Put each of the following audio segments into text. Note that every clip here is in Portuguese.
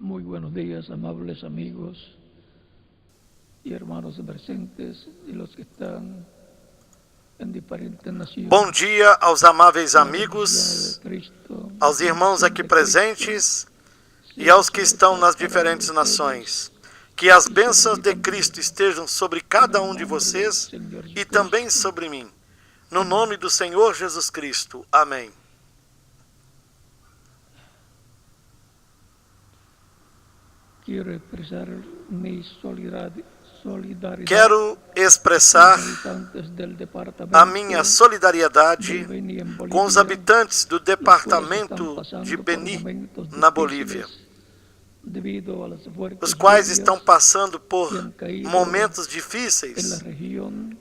Muy buenos días, amables amigos y hermanos presentes y los que están em diferentes nações. Bom dia aos amáveis amigos, aos irmãos aqui presentes e aos que estão nas diferentes nações. Que as bênçãos de Cristo estejam sobre cada um de vocês e também sobre mim. No nome do Senhor Jesus Cristo. Amém. Quero expressar a minha solidariedade com os habitantes do departamento de Beni, na Bolívia, os quais estão passando por momentos difíceis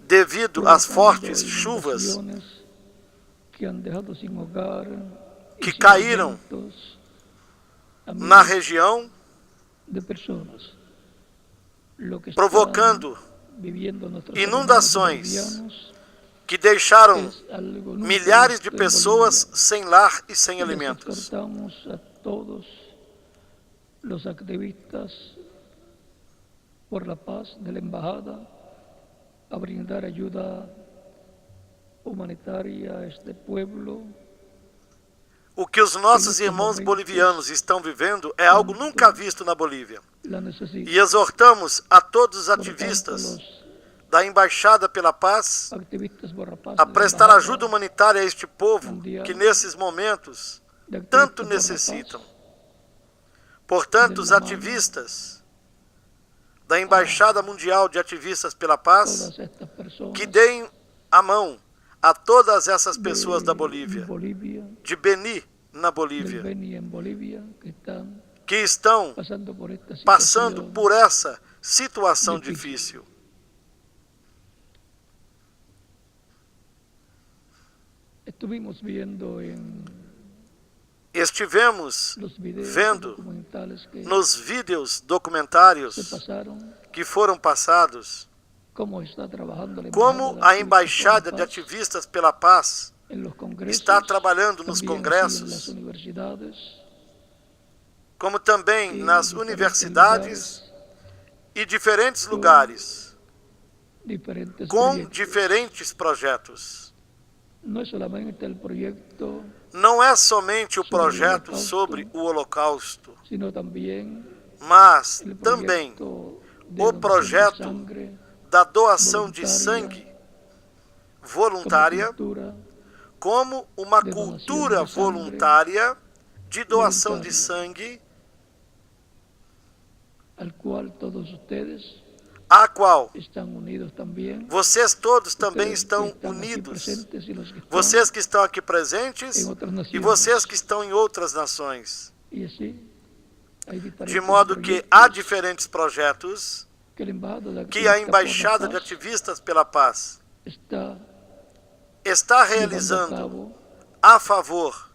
devido às fortes chuvas que caíram na região, provocando inundações que deixaram milhares de pessoas sem lar e sem alimentos. Los activistas por la paz de la embajada a brindar ayuda humanitaria a este pueblo. O que os nossos irmãos bolivianos estão vivendo é algo nunca visto na Bolívia. E exortamos a todos os ativistas da Embaixada pela Paz a prestar ajuda humanitária a este povo que nesses momentos tanto necessitam. Portanto, os ativistas da Embaixada Mundial de Ativistas pela Paz, que deem a mão a todas essas pessoas da Bolívia, de Beni, na Bolívia, que estão passando por essa situação difícil. Estivemos vendo nos vídeos documentários que foram passados como a Embaixada de Ativistas pela Paz está trabalhando nos congressos, como também nas universidades e diferentes lugares, com diferentes projetos. Não é somente o projeto sobre o Holocausto, mas também o projeto da doação de sangue voluntária, como uma cultura voluntária de doação de sangue, a qual vocês todos também estão unidos, vocês que estão aqui presentes e vocês que estão em outras nações, de modo que há diferentes projetos que a Embaixada de Ativistas pela Paz está realizando a favor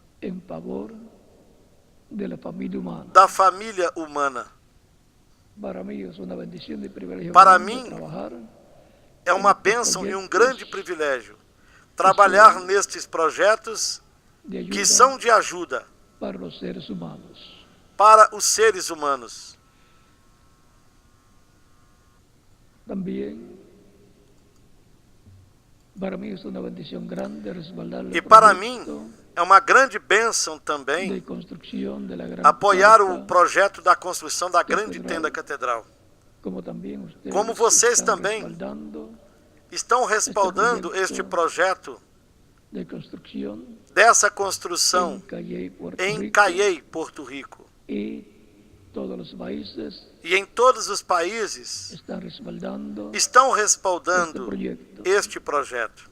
da família humana. Para mim, é uma bênção e um grande privilégio trabalhar nestes projetos que são de ajuda para os seres humanos. E para mim, é uma grande bênção também apoiar o projeto da construção da grande tenda catedral. Como vocês também estão respaldando este projeto dessa construção em Cayey, Porto Rico. E em todos os países estão respaldando este projeto.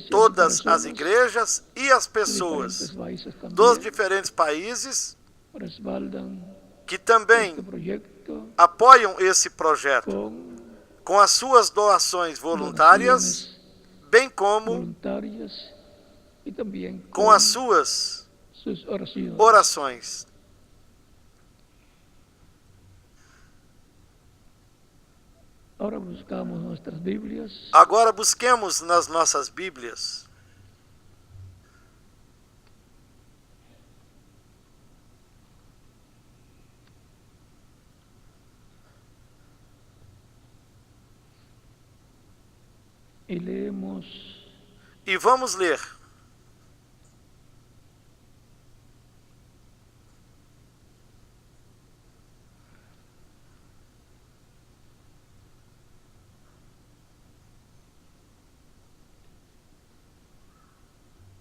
Todas as igrejas e as pessoas dos diferentes países que também apoiam esse projeto com as suas doações voluntárias, bem como com as suas orações. Agora busquemos nas nossas Bíblias Y leemos E vamos ler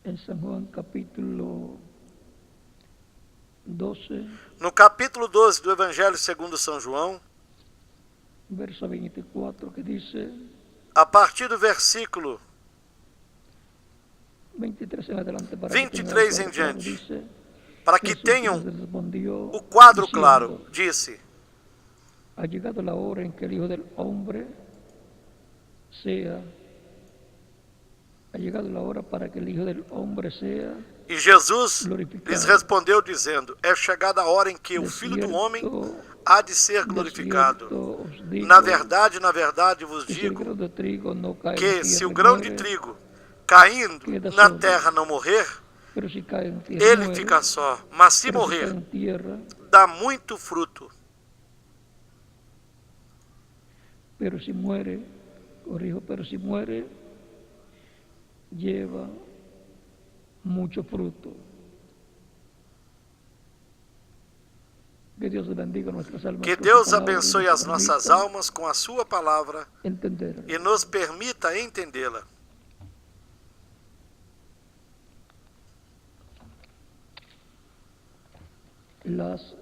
en San Juan capítulo 12, no capítulo 12 do Evangelho segundo São João, verso 24, que dice, a partir do versículo 23 en adelante, para 23 que em tengan claro, diante, dice, para que Jesús tenham les respondió, o quadro diciendo, claro, disse: ha llegado la hora en que el Hijo del Hombre sea, ha llegado la hora para que el Hijo del Hombre sea E Jesus glorificado. lhes respondeu dizendo: é chegada a hora em que o De Filho do Homem cierto, há de ser de glorificado. cierto os digo, Na verdade vos que si el digo grano de trigo no cae en la que se tierra o y grão de muere, trigo caindo queda na solo. terra não morrer, pero si cae en tierra ele muere, fica só, mas se pero si cae morrer, en tierra, dá muito fruto. pero si muere, corrijo, pero si muere, lleva mucho fruto. Que Deus bendiga nossas almas. Que com Deus sua palavra abençoe e nos as nossas permita almas com a sua palavra entender. e nos permita entendê-la. Las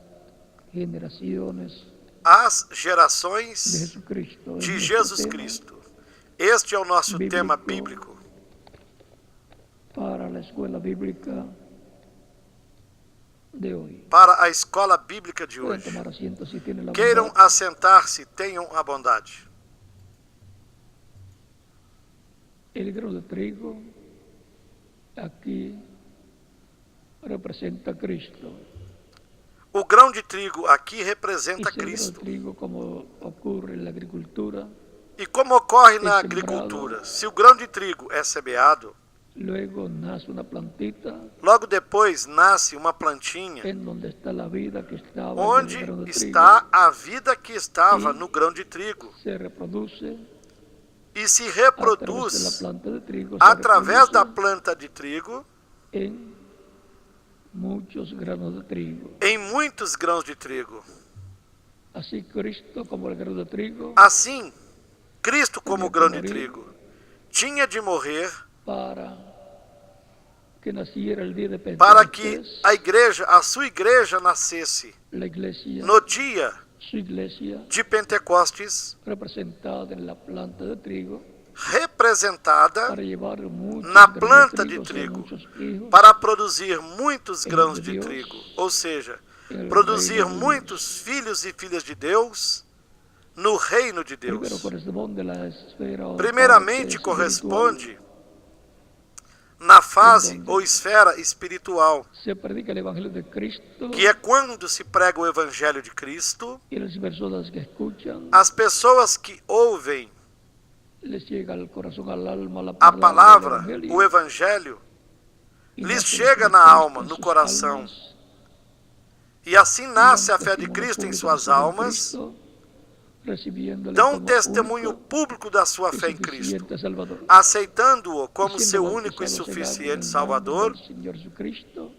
generaciones As de gerações Jesucristo. de Es Jesus nuestro Cristo. Este é o nosso Bíblico. tema bíblico para la escuela bíblica de hoy. para a escola bíblica de Pueden hoje. tomar asiento si tienen la Queiram bondad. assentar-se, tenham a bondade. El grano de trigo aquí representa a Cristo. O grão de trigo aqui Y representa si el grano de Cristo. trigo, como ocurre en la agricultura, E como ocorre na É sembrado. agricultura, se o grão de trigo é semeado, luego nace una plantita logo depois nasce uma plantinha en donde está la vida que estaba en el onde grano de está a vida que estava E no grão de trigo trigo. Se reproduce e se a través de la reproduz planta de trigo, se através da reproduce planta de trigo en muchos granos de trigo. em muitos grãos de trigo. Así Cristo, como el grano de trigo, Assim, Cristo, como o Tinha que grão de morrer. trigo, tinha de morrer para que naciera el día de para que Pentecostés, a igreja, a sua igreja, nascesse la iglesia, no dia su iglesia, de Pentecostes, representada en la planta de trigo, representada para llevar muchos na granos planta de de trigo, o sea, trigo, muchos hijos, para produzir muitos Em grãos nome de de Deus, trigo, ou seja, el produzir reino de muitos filhos e filhas de Deus no reino de Primero Deus. corresponde a la esfera o Primeiramente parte corresponde na fase Em donde ou esfera espiritual, espiritual. Se predica el evangelio de Cristo que é quando se prega o evangelho de Cristo, y las personas que escuchan as pessoas que ouvem les llega al corazón, al alma, la a palabra palavra, del evangelio, o evangelho, y lhes nace chega la fe de na Cristo alma, en no sus coração. almas, E assim nasce y a dan fé de testimonio Cristo em público suas de su fe en almas, Cristo, recibiéndole dão como testemunho único público da sua y fé em Cristo, suficiente Salvador. aceitando-o como Y siendo seu único e bautizados en agua en suficiente el Salvador, nombre del Señor Jesucristo,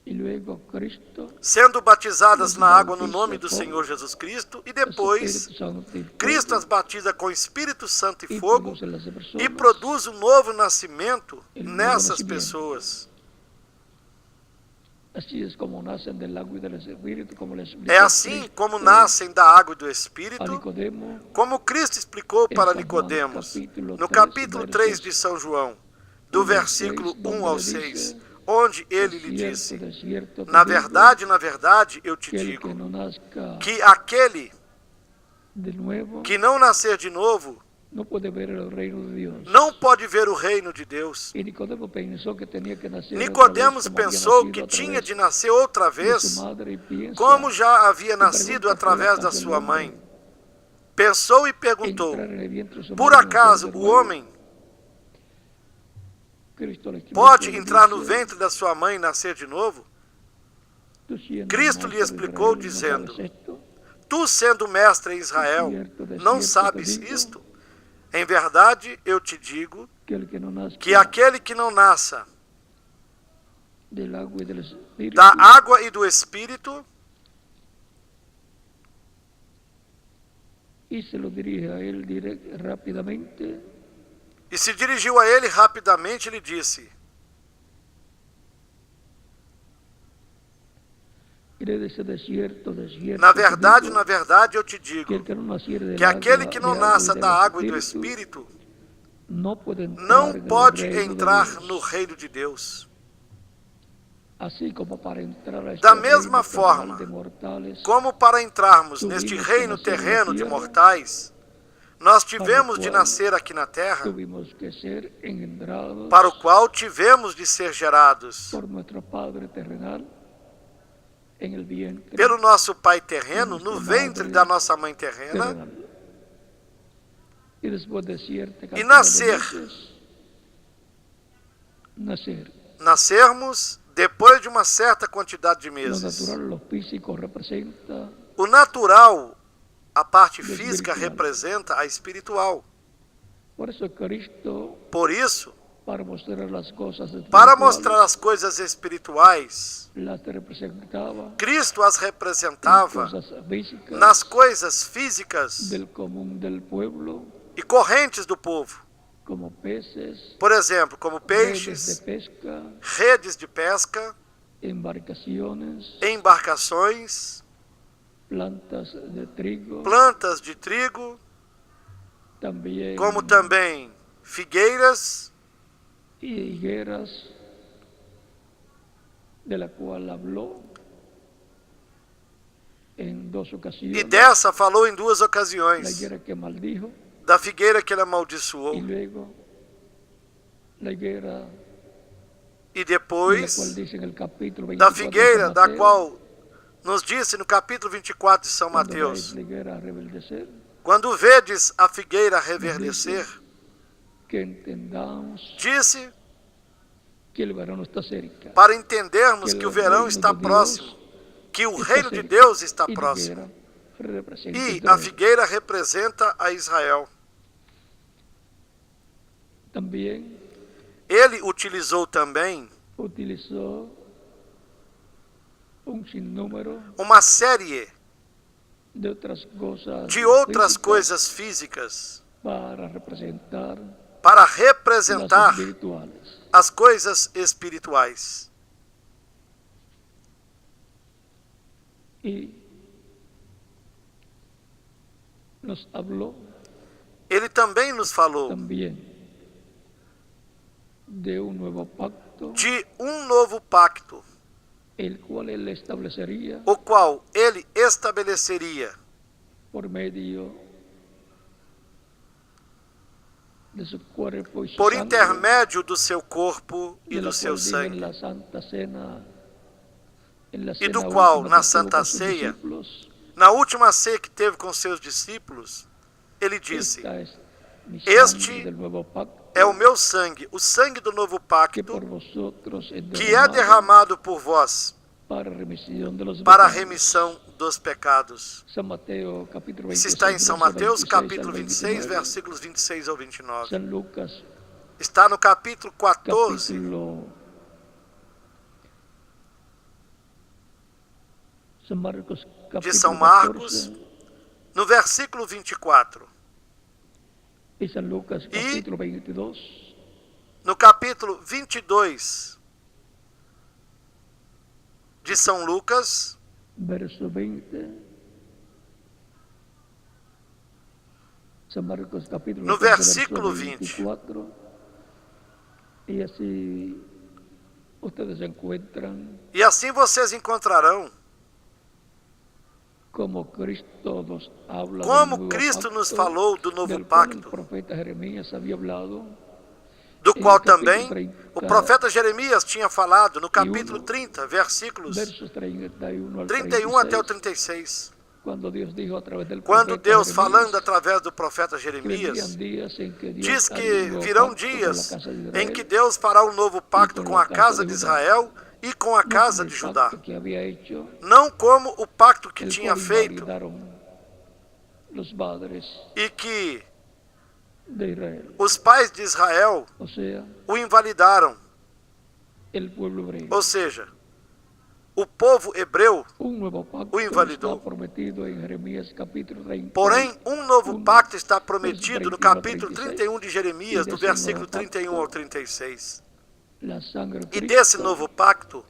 y luego Cristo, sendo batizadas Nos na água no bautiza nome do com Senhor Jesus Cristo, e el depois Espíritu Santo y Cristo fuego, as batiza com Espírito Santo e y fogo produce en las personas e produz um novo nascimento El novo nessas nascimento. pessoas. Así es como nacen del agua y del Espíritu, como les explicó É assim Cristo como nascem da água e do a Espírito, Nicodemo, como Cristo explicou para São João, Nicodemos, capítulo no 3, capítulo 3 versos de São João, do 1 ao versículo 6, 1 ao onde 6, diz, onde ele de lhe cierto, disse: de cierto te na digo, verdade, eu te que el digo, que no nazca que aquele de nuevo que não nascer de novo no puede ver el reino de Dios. não pode ver o reino de Deus. Y Nicodemo pensó que tenía que nacer Nicodemos otra vez, como había pensou nacido que a tinha través de nascer outra de su vez, madre, y piensa como já havia que nascido pregunta, através ¿por da acaso el sua hombre mãe. Pensou e perguntou: entrar en el vientre de su por madre y acaso nacer de o nuevo? homem Cristo le explicó pode y entrar no dice, ventre da sua mãe e nascer de novo? "Tú siendo Cristo lhe maestro de explicou Israel, ¿no dizendo: sabes esto? Tu, sendo mestre em Israel, De não cierto te sabes digo, isto? Em verdade, eu te digo que aquele que não nasça da água e do Espírito, e se dirigiu a ele rapidamente, ele disse: na verdade, eu te digo que aquele que não nasça da água e do Espírito não pode entrar no reino de Deus. Da mesma forma, como para entrarmos neste reino terreno de mortais, nós tivemos de nascer aqui na terra, para o qual tivemos de ser gerados pelo nosso Pai terreno, no ventre da nossa Mãe terrena, e nascermos depois de uma certa quantidade de meses. O natural, a parte física, representa a espiritual. Por isso, para mostrar as coisas espirituais, Cristo as representava nas coisas físicas e correntes do povo. Por exemplo, como peixes, redes de pesca, embarcações, plantas de trigo, como também figueiras, e dessa falou em duas ocasiões, da figueira que ele amaldiçoou, e depois da figueira da qual nos disse no capítulo 24 de São Mateus: quando vedes a figueira reverdecer, disse para entendermos que o verão está próximo, que o reino de Deus está próximo. E a figueira representa a Israel. Ele utilizou também uma série de outras coisas físicas para representar as coisas espirituais. Ele também nos falou de um novo pacto, o qual ele estabeleceria por intermédio do seu corpo e do seu sangue, e do qual, na Santa Ceia, na última ceia que teve com seus discípulos, ele disse: este é o meu sangue, o sangue do novo pacto, que é derramado por vós para a remissão dos pecados. Isso está em São Mateus, capítulo 26, versículos 26 ao 29. Está no capítulo 14, de São Marcos, no versículo 24. E no capítulo 22 de São Lucas, no versículo 20. E assim vocês encontrarão como Cristo nos falou do novo pacto, do qual também o profeta Jeremias tinha falado no capítulo 30, versículos 31 até o 36. Quando Deus, falando através do profeta Jeremias, diz que virão dias em que Deus fará um novo pacto com a casa de Israel e com a casa de Judá, não como o pacto que tinha feito e que de Israel. Os pais de Israel O sea, o invalidaram. el pueblo hebreo. Ou seja, o povo hebreu Un nuevo pacto o invalidou. está prometido en Jeremías capítulo 30. Porém, um novo pacto está prometido no 31 a capítulo 36. 31 de Jeremias, E do desse versículo novo 31 ao pacto, 36. La sangre de E Cristo desse novo pacto,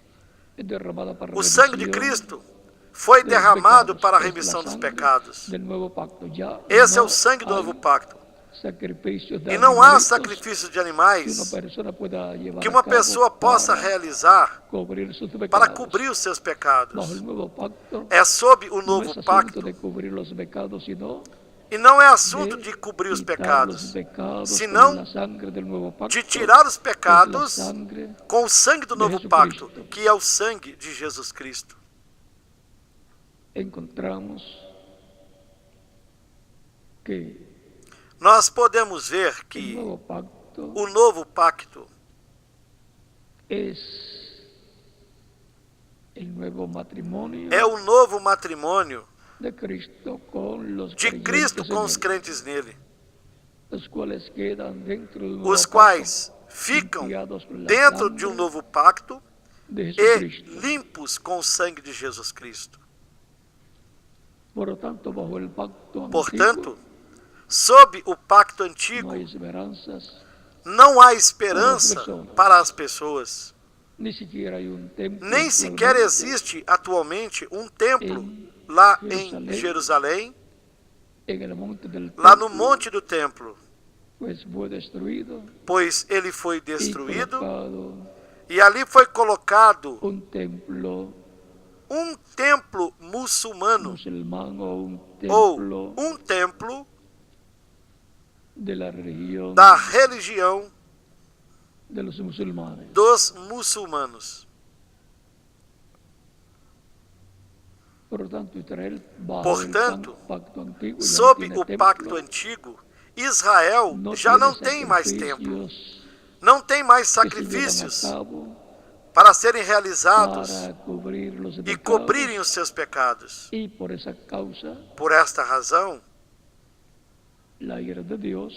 es derramada para o sangue de remisión Cristo foi de los derramado pecados. para a Es la remissão dos sangre pecados. del nuevo pacto. Ya Esse é no o sangue do hay novo pacto. sacrificios de E não há animalitos sacrifício de que una animais persona pueda llevar que a uma cabo pessoa possa para realizar cubrir sus para pecados. cobrir os seus Bajo pecados. el nuevo pacto, É sob o no novo es asunto pacto. de cubrir los pecados, sino E não é assunto de de cobrir os quitar los pecados, pecados senão con la sangre del nuevo pacto, de tirar os que es la pecados sangre com o sangue do de novo Jesucristo. pacto, que é o sangue de Jesus Cristo. encontramos que Nós podemos ver el que nuevo pacto o novo pacto es el nuevo matrimonio é o novo matrimônio de Cristo con los de Cristo creyentes com en os él, crentes nele, los cuales quedan dentro del nuevo os pacto, quais ficam limpiados con la dentro de um sangre novo pacto de e Jesucristo. limpos com o sangue de Jesus Cristo. Por lo tanto, bajo el pacto Portanto, antiguo sob o pacto no antigo, hay esperanzas, não há esperança para as pessoas. ni siquiera hay un templo. Nem sequer actualmente existe atualmente um templo lá em Jerusalém, en el monte del lá no templo, monte do templo, pues fue destruido pois ele foi y destruído colocado e ali foi colocado un templo um templo muçulmano musulmán o un ou templo um templo de la religión da religião de los musulmanes. dos muçulmanos. Por lo tanto, Israel, bajo Portanto, el pacto antiguo, ya no sob tiene o templo, pacto antigo, Israel no já tiene não tem mais templo, sacrificios não tem mais que se llevan a sacrifícios cabo para serem realizados para cubrir los e pecados, cobrirem os seus pecados. y por esa causa Por esta razão, la ira de Dios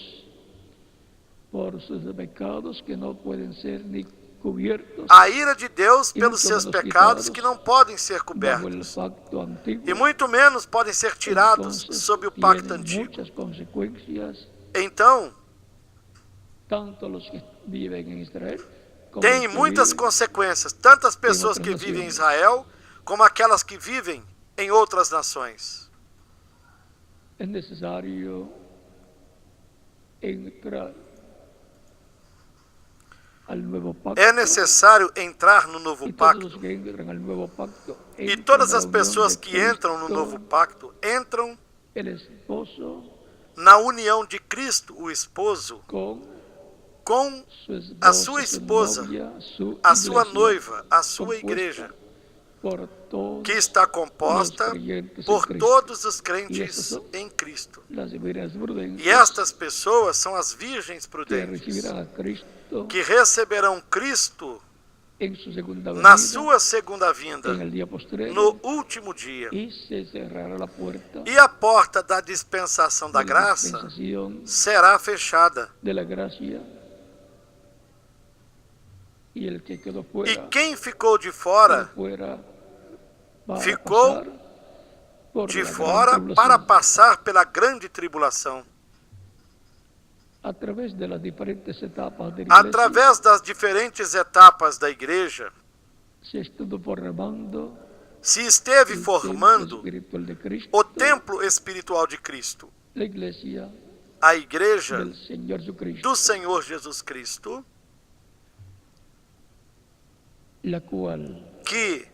por sus pecados que no pueden ser ni cubiertos a ira de Deus e pelos muito seus menos pecados quitados que não podem ser bajo el cobertos pacto antiguo. e muito menos podem ser tirados Entonces, sob o pacto tienen antigo. muchas consecuencias, Então, tanto los que viven en Israel como tem los que muitas viven consequências, tanto as pessoas outras que vivem em nações. Israel como aquelas que vivem em outras nações. Es necesario entrar al nuevo pacto. É necessário entrar no novo Y todos pacto. los que entran al nuevo pacto E entran todas a la as unión pessoas de que entram no Cristo, novo pacto entram el esposo na união de Cristo, o esposo, con com su esposa, a sua esposa, su novia, su a sua iglesia, noiva, a sua compuesta igreja, por todos que está composta los creyentes por en Cristo. todos os E crentes estas são em Cristo. Las virgens prudentes E estas pessoas são as virgens que prudentes, recibirán a Cristo que receberão Cristo en su segunda na venida, sua segunda vinda, en el día postrero, no último dia. y se cerrará la puerta E a porta da dispensação da de la graça dispensación será fechada. de la gracia, y el que quedó E fuera, quem ficou de fora, para ficou pasar por de la gran fora tribulación. para passar pela grande tribulação. A través de las diferentes etapas de la iglesia, Através das diferentes etapas da igreja, se estuvo formando se esteve el formando templo espiritual de Cristo, o templo espiritual de Cristo, la iglesia a igreja del Señor Jesucristo, do Senhor Jesus Cristo, la cual que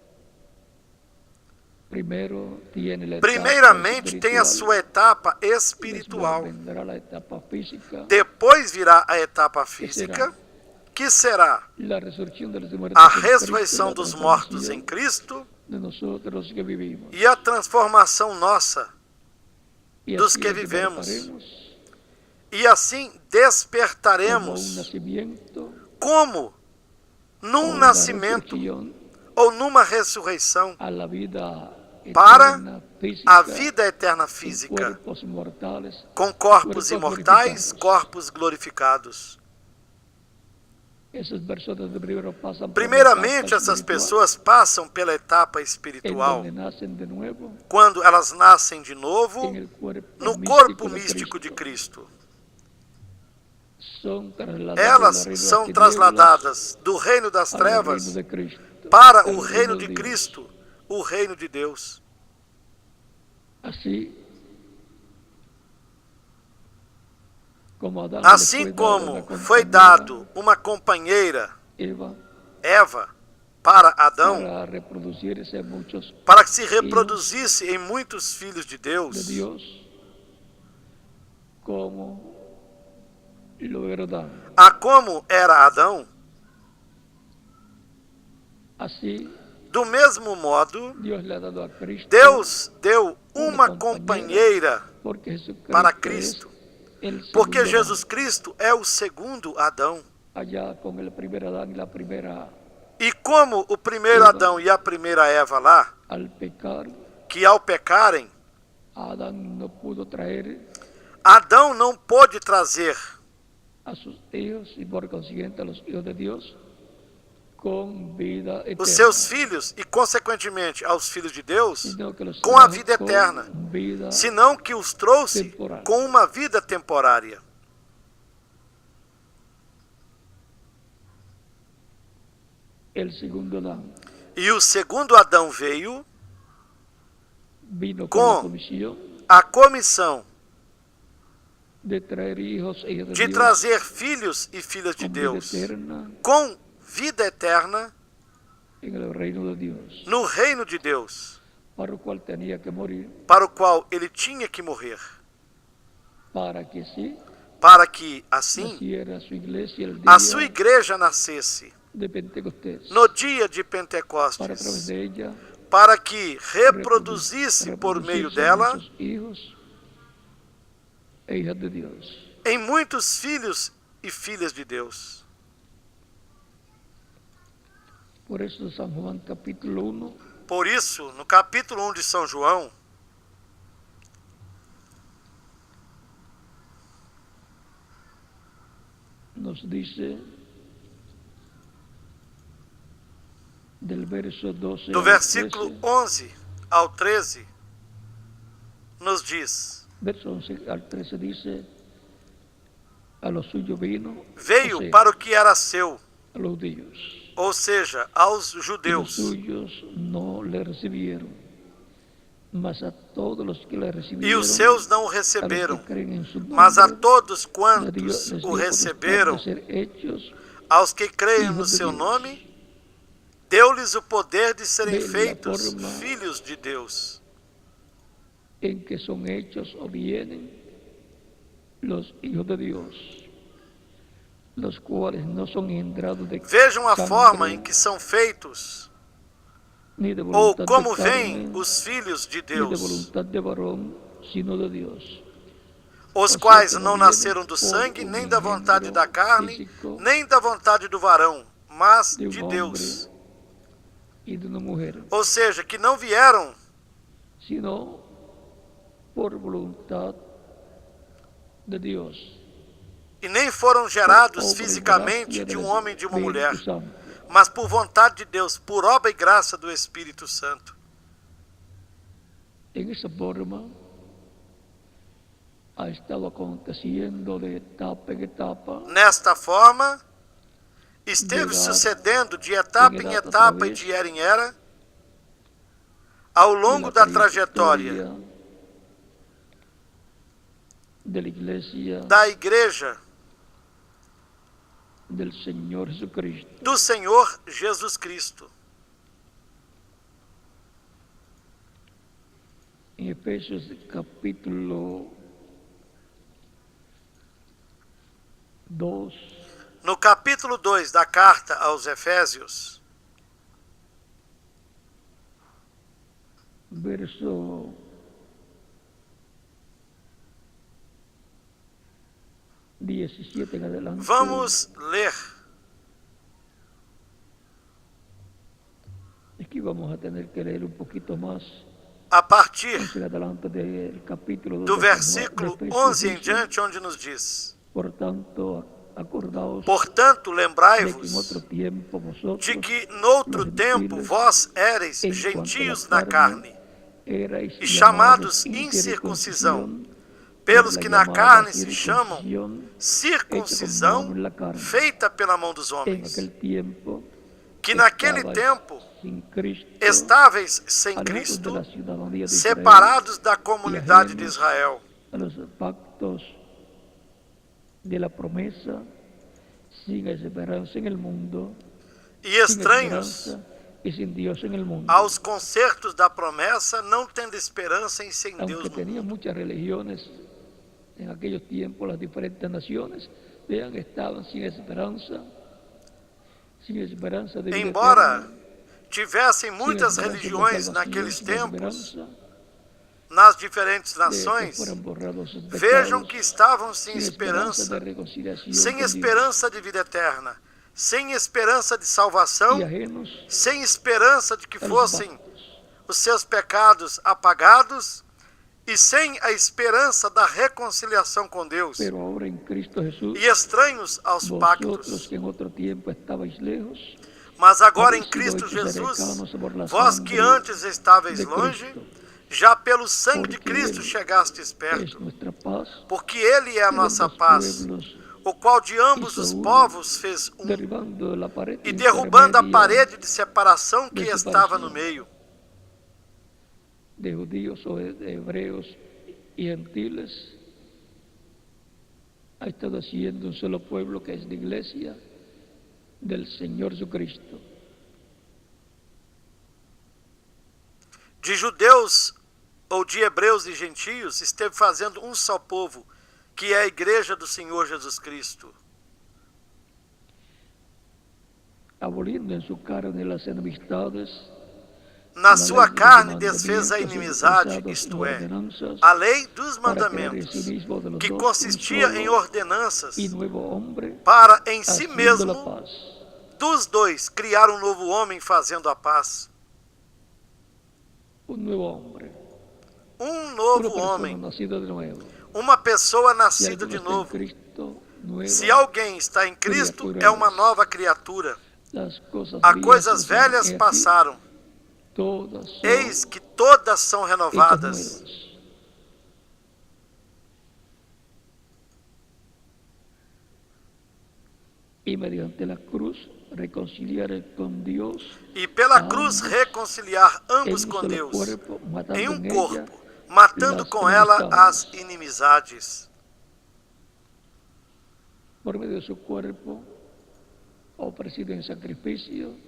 primero tiene la etapa primeiramente tem a espiritual, sua etapa después espiritual, vendrá la etapa física, depois virá a etapa física, que será la resurrección de los muertos a en Cristo, ressurreição la dos mortos em transformación Cristo de nosotros que vivimos. e a transformação nossa Y dos así que vivemos. despertaremos E assim como un despertaremos nacimiento, como o num una nascimento resurrección ou numa ressurreição a la vida para eterna, a vida eterna física, com corpos imortais, corpos glorificados. Primeiramente, essas pessoas passam pela etapa espiritual, quando elas nascem de novo no corpo místico de Cristo. Elas são trasladadas do reino das trevas para o reino de Cristo, o reino de Deus. Assim como foi dado uma companheira, Eva, para Adão, para que se reproduzisse em muitos filhos de Deus, a como era Adão, do mesmo modo, Deus deu uma companheira para Cristo, porque Jesus Cristo é o segundo Adão. E como o primeiro Adão e a primeira Eva lá, que ao pecarem, Adão não pôde trazer os seus filhos e, consequentemente, aos filhos de Deus, com a vida eterna, senão que os trouxe com uma vida temporária. E o segundo Adão veio com a comissão de trazer filhos e filhas de Deus com vida eterna no reino de Deus, para o qual ele tinha que morrer, para que assim a sua igreja nascesse no dia de Pentecostes, para que reproduzisse por meio dela em muitos filhos e filhas de Deus. Por isso, no capítulo 1 de São João, nos diz, do versículo 11 ao 13, nos diz: veio para o que era seu, ou seja, aos judeus, e os seus não o receberam, mas a todos quantos o receberam, aos que creem no seu nome, deu-lhes o poder de serem feitos filhos de Deus. Em que são hechos ou vienen los hijos de Dios, los cuales no son engendrados de Vejam a forma em que são feitos, ou como vêm os filhos de Deus, os quais não nasceram do sangue, nem da vontade da carne, nem da vontade do varão, mas de Deus. Ou seja, que não vieram por voluntad de Deus, e nem foram gerados fisicamente de um homem e de uma mulher, mas por vontade de Deus, por obra e graça do Espírito Santo. Essa forma ha estado acontecendo de etapa em etapa. Nesta forma, esteve sucedendo de etapa em etapa e de era em era, ao longo da trajetória da Igreja do Senhor Jesus Cristo. Em Efésios capítulo 2, no capítulo 2 da carta aos Efésios, verso 17 em adelante. Vamos ler. Aqui vamos a tener que ler um pouquinho mais. a partir do versículo 11 em diante, onde nos diz: portanto, lembrai-vos de que noutro tempo vós éreis gentios na carne e chamados incircuncisão, pelos que na carne se chamam circuncisão feita pela mão dos homens, que naquele tempo estáveis sem Cristo, separados da comunidade de Israel, e estranhos aos concertos da promessa, não tendo esperança em sem Deus no mundo. En aquellos tiempos las diferentes naciones, vean, estaban sin esperanza de vida embora eterna, tivessem muitas religiões naqueles tempos, nas diferentes nações, vejam que estavam sem esperança de vida eterna, sem esperança de salvação, sem esperança de que fossem os seus pecados apagados, e sem a esperança da reconciliação com Deus, e estranhos aos pactos. Mas agora em Cristo Jesus, vós que antes estáveis longe, já pelo sangue de Cristo chegastes perto, porque Ele é a nossa paz, o qual de ambos os povos fez um, e derrubando a parede de separação que estava no meio, de judíos o de hebreos y gentiles, ha estado haciendo un solo pueblo, que es la iglesia del Señor Jesucristo. De judeus ou de hebreus e gentios, esteve fazendo um só povo, que é a igreja do Senhor Jesus Cristo. Abolindo en su carne las enemistades, na sua carne desfez a inimizade, isto é, a lei dos mandamentos, que consistia em ordenanças, para em si mesmo, dos dois, criar um novo homem fazendo a paz. Um novo homem, uma pessoa nascida de novo. Se alguém está em Cristo, é uma nova criatura. As coisas velhas passaram, eis que todas são renovadas. E mediante a cruz reconciliar com Deus. E pela cruz reconciliar ambos com Deus, em um corpo, matando com ela as inimizades. Por meio de seu corpo oferecido em sacrifício,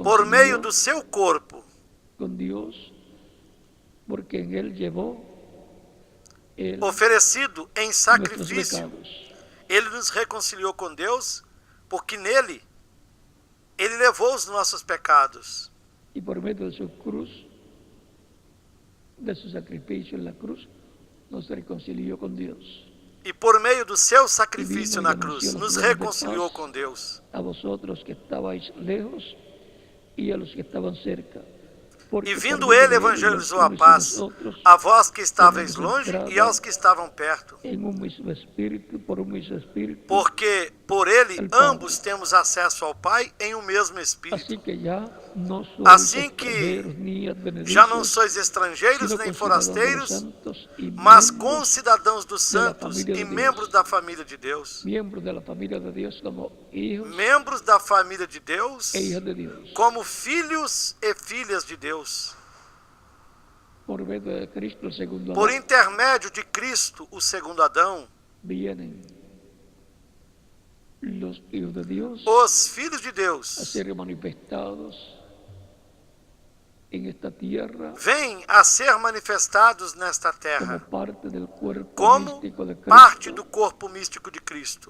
por meio do seu corpo, com Deus, porque em ele levou oferecido em sacrifício, ele nos reconciliou com Deus, porque nele ele levou os nossos pecados. E por meio de sua cruz, de seu sacrifício na cruz, nos reconciliou com Deus. E por meio do seu sacrifício na cruz, nos reconciliou com Deus. A vosotros que estabais lejos e a los que estavam cerca. E vindo ele evangelizou a paz a vós que estáveis longe e aos que estavam perto. Porque por ele ambos temos acesso ao Pai em um mesmo Espírito. Assim que já não sois estrangeiros nem forasteiros, mas concidadãos dos santos e membros da família de Deus. Membros da família de Deus, como filhos e filhas de Deus. Por intermédio de Cristo, o segundo Adão, os filhos de Deus vêm a ser manifestados nesta terra como parte do corpo místico de Cristo.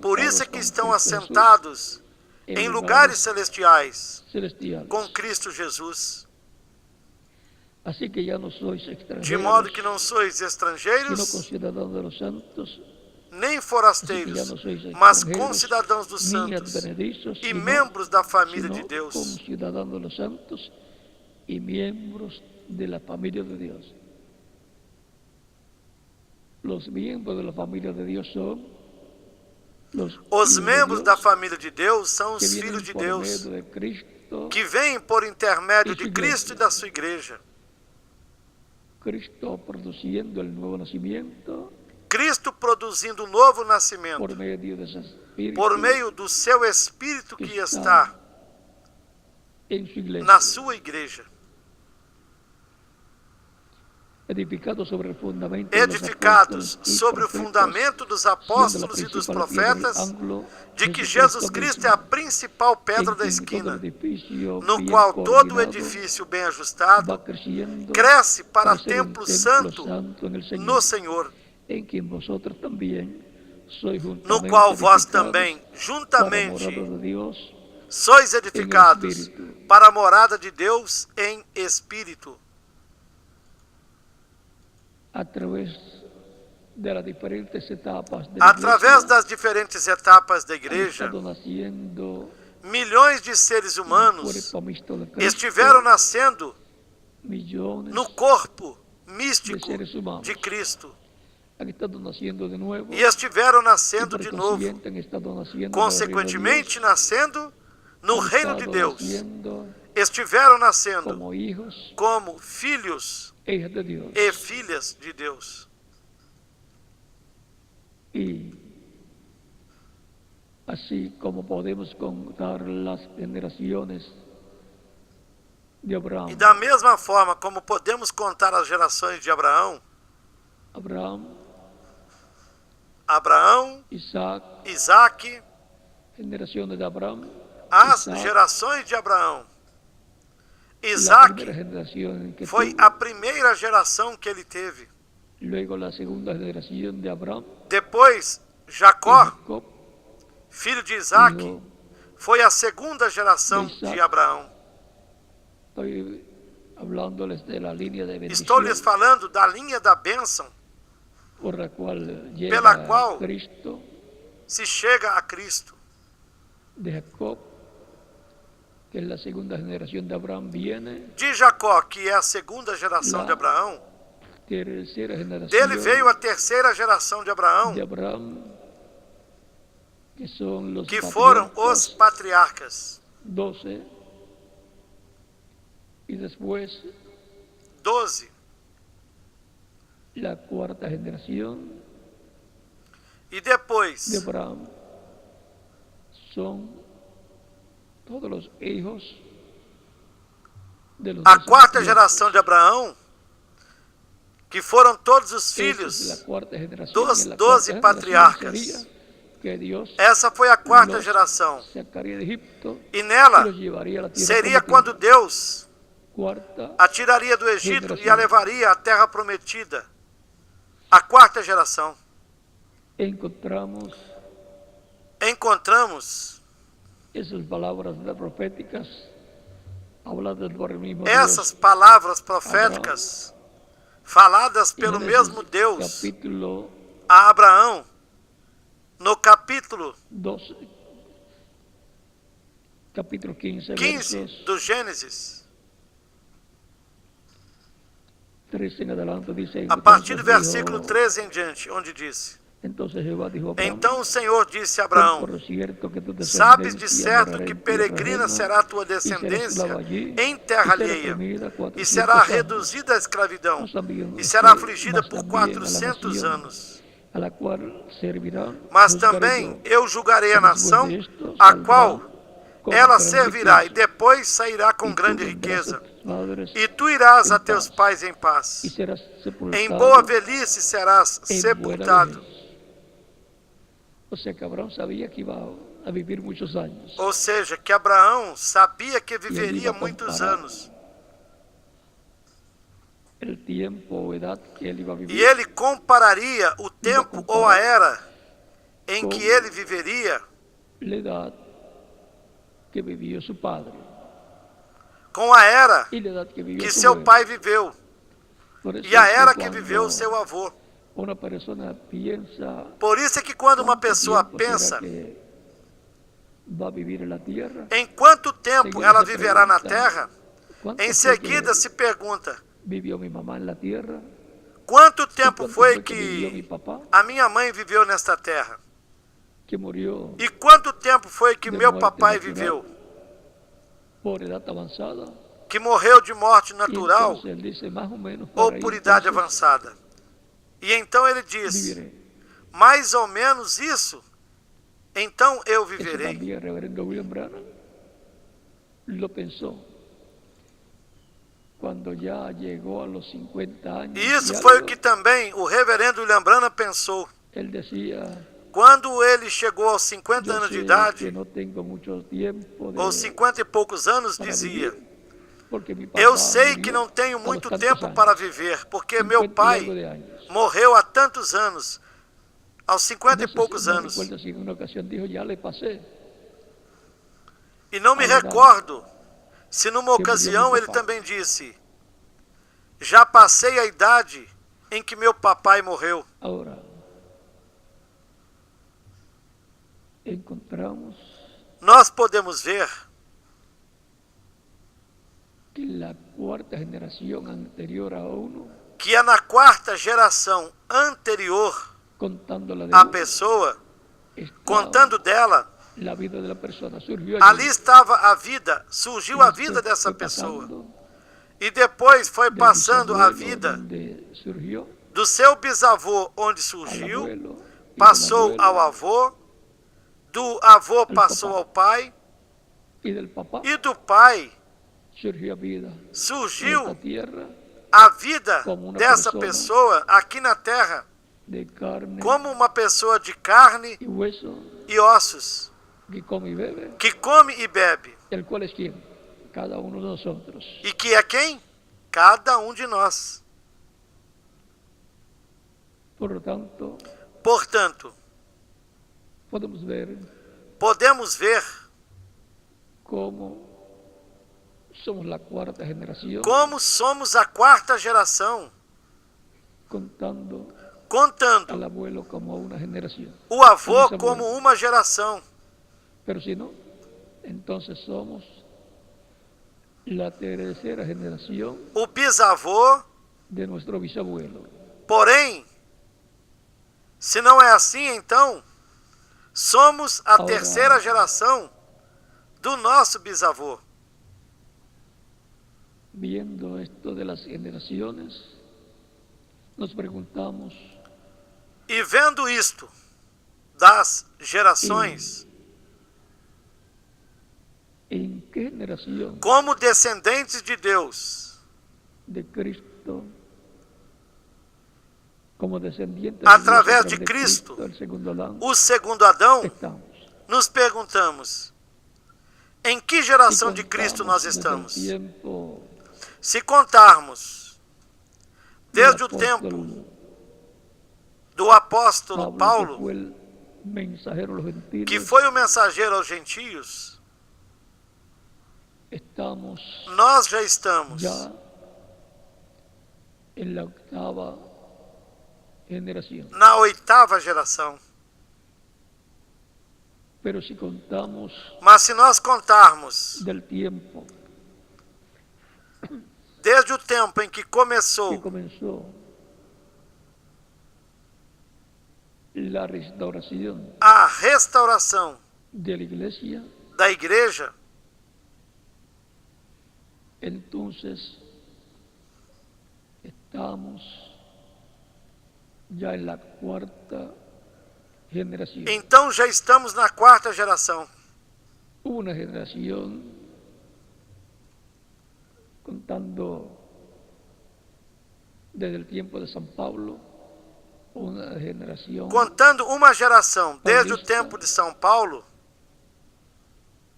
Por isso é que estão assentados em lugares celestiais com Cristo Jesus. De modo que não sois estrangeiros nem forasteiros, mas concidadãos dos santos e membros da família de Deus. y miembros de la familia de Dios. Los miembros de la familia de Dios son os membros da família de Deus são os filhos de Deus que vêm por intermédio de Cristo e da sua igreja. Cristo produzindo o novo nascimento. Cristo produzindo o novo nascimento por meio do seu Espírito que está na sua igreja. Edificados sobre o fundamento dos apóstolos e dos profetas, de que Jesus Cristo é a principal pedra da esquina, no qual todo o edifício bem ajustado cresce para templo santo no Senhor, no qual vós também, juntamente, sois edificados para a morada de Deus em Espírito. Através das diferentes etapas da igreja, milhões de seres humanos estiveram nascendo no corpo místico de Cristo e estiveram nascendo de novo, consequentemente nascendo no reino de Deus, estiveram nascendo como filhos e filhas de Deus. E assim como podemos contar as gerações de Abraão. E da mesma forma como podemos contar as gerações de Abraão, Isaac, as gerações de Abraão. Isaac foi a primeira geração que ele teve. Depois, Jacó, filho de Isaac, foi a segunda geração de Abraão. Estou lhes falando da linha da bênção pela qual se chega a Cristo. De Jacó, que é a segunda geração de Abraão, dele veio a terceira geração de Abraão, que foram os patriarcas. 12. E depois 12. A quarta geração. E depois de Abraão são todos os filhos de los a quarta geração de Abraão, que foram todos os filhos dos 12 patriarcas. Essa foi a quarta geração. E nela seria quando Deus a tiraria do Egito e a levaria à terra prometida. A quarta geração. Encontramos essas palavras proféticas faladas pelo mesmo Deus a Abraão no capítulo 15 do Gênesis. A partir do versículo 13 em diante, onde disse: Então o Senhor disse a Abraão: Sabes de certo que peregrina será a tua descendência em terra alheia, e será reduzida à escravidão, e será afligida por 400 anos. Mas também eu julgarei a nação a qual ela servirá, e depois sairá com grande riqueza. E tu irás a teus pais em paz. Em boa velhice serás sepultado. Ou seja, que Abraão sabia que ia viver muitos anos. Ou seja, que Abraão sabia que viveria muitos anos. E ele compararia o tempo ou a era em que ele viveria com a era que seu pai viveu e a era que viveu seu avô. Por isso é que quando uma pessoa pensa em quanto tempo ela viverá na terra, Em seguida se pergunta: vivió mi mamá en la tierra? quanto tempo foi que a minha mãe viveu nesta terra? Que murió E quanto tempo foi que de meu muerte papai natural, viveu? por edad avanzada? Que morreu de morte Y natural entonces él dice, más o menos ou por ahí, por idade entonces, avançada? E então ele diz: viviré. mais ou menos isso, então eu Eso viverei. también el reverendo William Branham lo pensó cuando ya llegó a los 50 años. E isso y foi o algo, que também o reverendo William Branham pensou. él decía, Quando ele chegou aos 50 yo anos de sé que idade, no tengo mucho tiempo ou 50 e poucos anos, para dizia: vivir, porque mi papá eu sei murió que não tenho a los muito tantos tempo años, para viver, porque meu 50 y pai algo de años. morreu há tantos anos, aos 50 No e sé poucos no anos. recuerdo si en una ocasión dijo, ya le pasé, E não me Agora, recordo se numa que murió ocasião meu ele papai. também disse: já passei a idade em que meu papai morreu. Ahora, encontramos Nós podemos ver que la cuarta generación anterior a uno, que é na quarta geração anterior contando la de à uno, pessoa, estaba contando dela, la vida de la persona, surgió ali allí, estava a vida, surgiu y a después vida dessa fue pessoa. pasando E depois foi del passando a bisabuelo vida donde surgió do seu bisavô, onde al surgiu, abuelo, y passou del ao abuelo, avô, do avô al passou papá, ao pai, y del papá e do pai surgió vida en esta surgiu tierra a vida como una dessa persona pessoa aqui na terra, de carne como uma pessoa de carne y hueso, e ossos, que come y bebe, que come e bebe. el cual es quien, cada uno de nosotros. E que é quem? Cada um de nós. Por lo tanto, Portanto, podemos ver podemos ver cómo somos la cuarta generación, como somos a quarta geração, contando contando al abuelo como una generación. o avô Al bisabuelo. como uma geração. Pero si no, entonces somos la tercera generación O bisavô, de nuestro bisabuelo. porém, se não é assim, então, somos a Agora, terceira geração do nosso bisavô. Viendo esto de las generaciones, nos preguntamos, E vendo isto das gerações, ¿en qué generación como descendentes de Deus, de Cristo, como descendientes através de Dios, de Cristo, el segundo Adán, o segundo Adão, estamos? nos perguntamos: em que geração de Si Cristo contamos nós desde el estamos? tiempo Se contarmos del desde o tempo apóstol do apóstolo que Paulo, fue el mensajero a los gentiles, que foi o mensageiro aos gentios, estamos nós já estamos ya en la octava generación. na oitava geração. Pero si contamos Mas se nós contarmos del tiempo desde o tempo em que que começou comenzó la restauración a restauração de la iglesia, da igreja, entonces estamos ya en la cuarta generación. então já estamos na quarta geração. Una generación, contando desde el tiempo de San Pablo, una generación. Contando uma geração desde o tempo de São Paulo,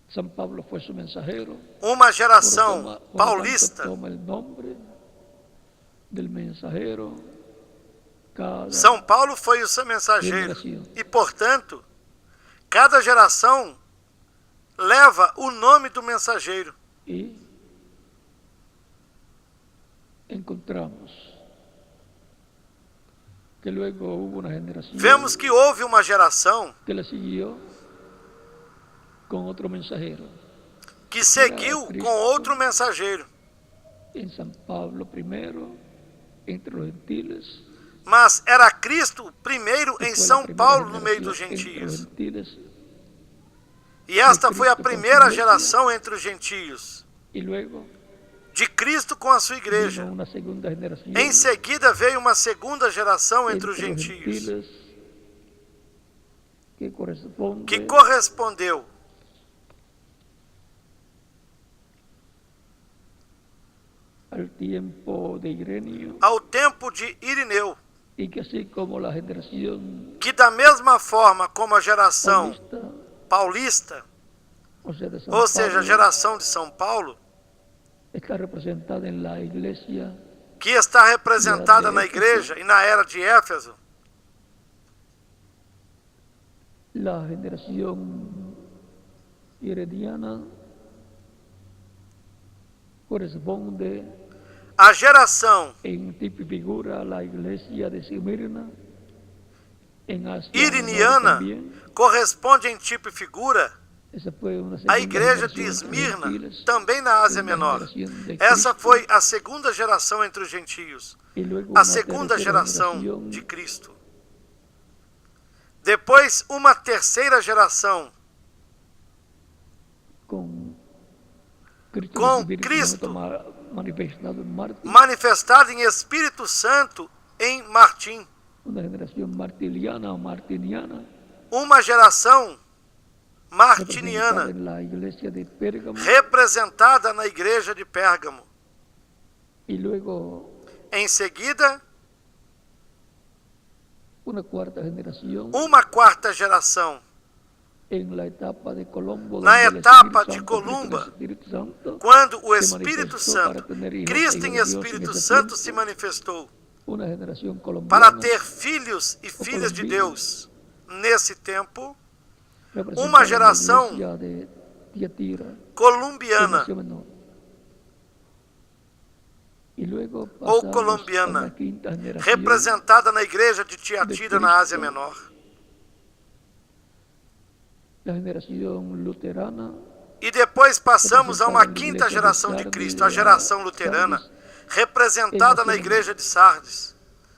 San Pablo fue su mensajero. uma geração Por lo tanto, paulista. toma el nombre del mensajero. Cada São Paulo foi o seu mensageiro. generación. E, portanto, cada geração leva o nome do mensageiro. Y encontramos que luego hubo una generación Vemos que houve uma geração que le siguió con otro mensajero, que seguiu com outro mensageiro, Mas era Cristo primeiro em São Paulo, no meio dos gentios. E esta foi a primeira geração entre os gentios. De Cristo com a sua igreja. Em seguida veio uma segunda geração entre os gentios, que correspondeu ao tempo de Irineu, que da mesma forma como a geração paulista, ou seja, a geração de São Paulo, que está representada na igreja e na era de Éfeso, la generación herediana corresponde a geração en tipo y figura a la iglesia de Esmirna, en Asia iriniana corresponde em tipo e figura a igreja de generación Esmirna, gentiles, também na Ásia Menor. Essa foi a segunda geração entre os gentios, y luego a una segunda tercera geração generación de Cristo. Depois, uma terceira geração con com Espíritu Cristo Santo manifestado en Marte, manifestada em Espírito Santo em Martim. una generación martiliana o martiniana, Uma geração representada martiniana, en la iglesia de Pérgamo, representada na igreja de Pérgamo. y luego Em seguida, una cuarta generación uma quarta geração en la etapa de Colombo, na donde el etapa Espíritu de Santo, Columba, Cristo, el Espíritu Santo, quando o se Espírito manifestó Santo, para tener hijos Cristo e em hijos de Dios Espírito en ese Santo tiempo. se manifestou Una generación para colombiana ter filhos e filhas de Deus. Nesse tempo, representada uma en la geração iglesia de Tiatira, en colombiana Asia Menor. Y luego ou pasamos a colombiana, la quinta generación representada na igreja de Tiatira, na Ásia Menor. la generación luterana, E depois passamos a uma quinta geração de Cristo, a geração luterana, representada na igreja de Sardes,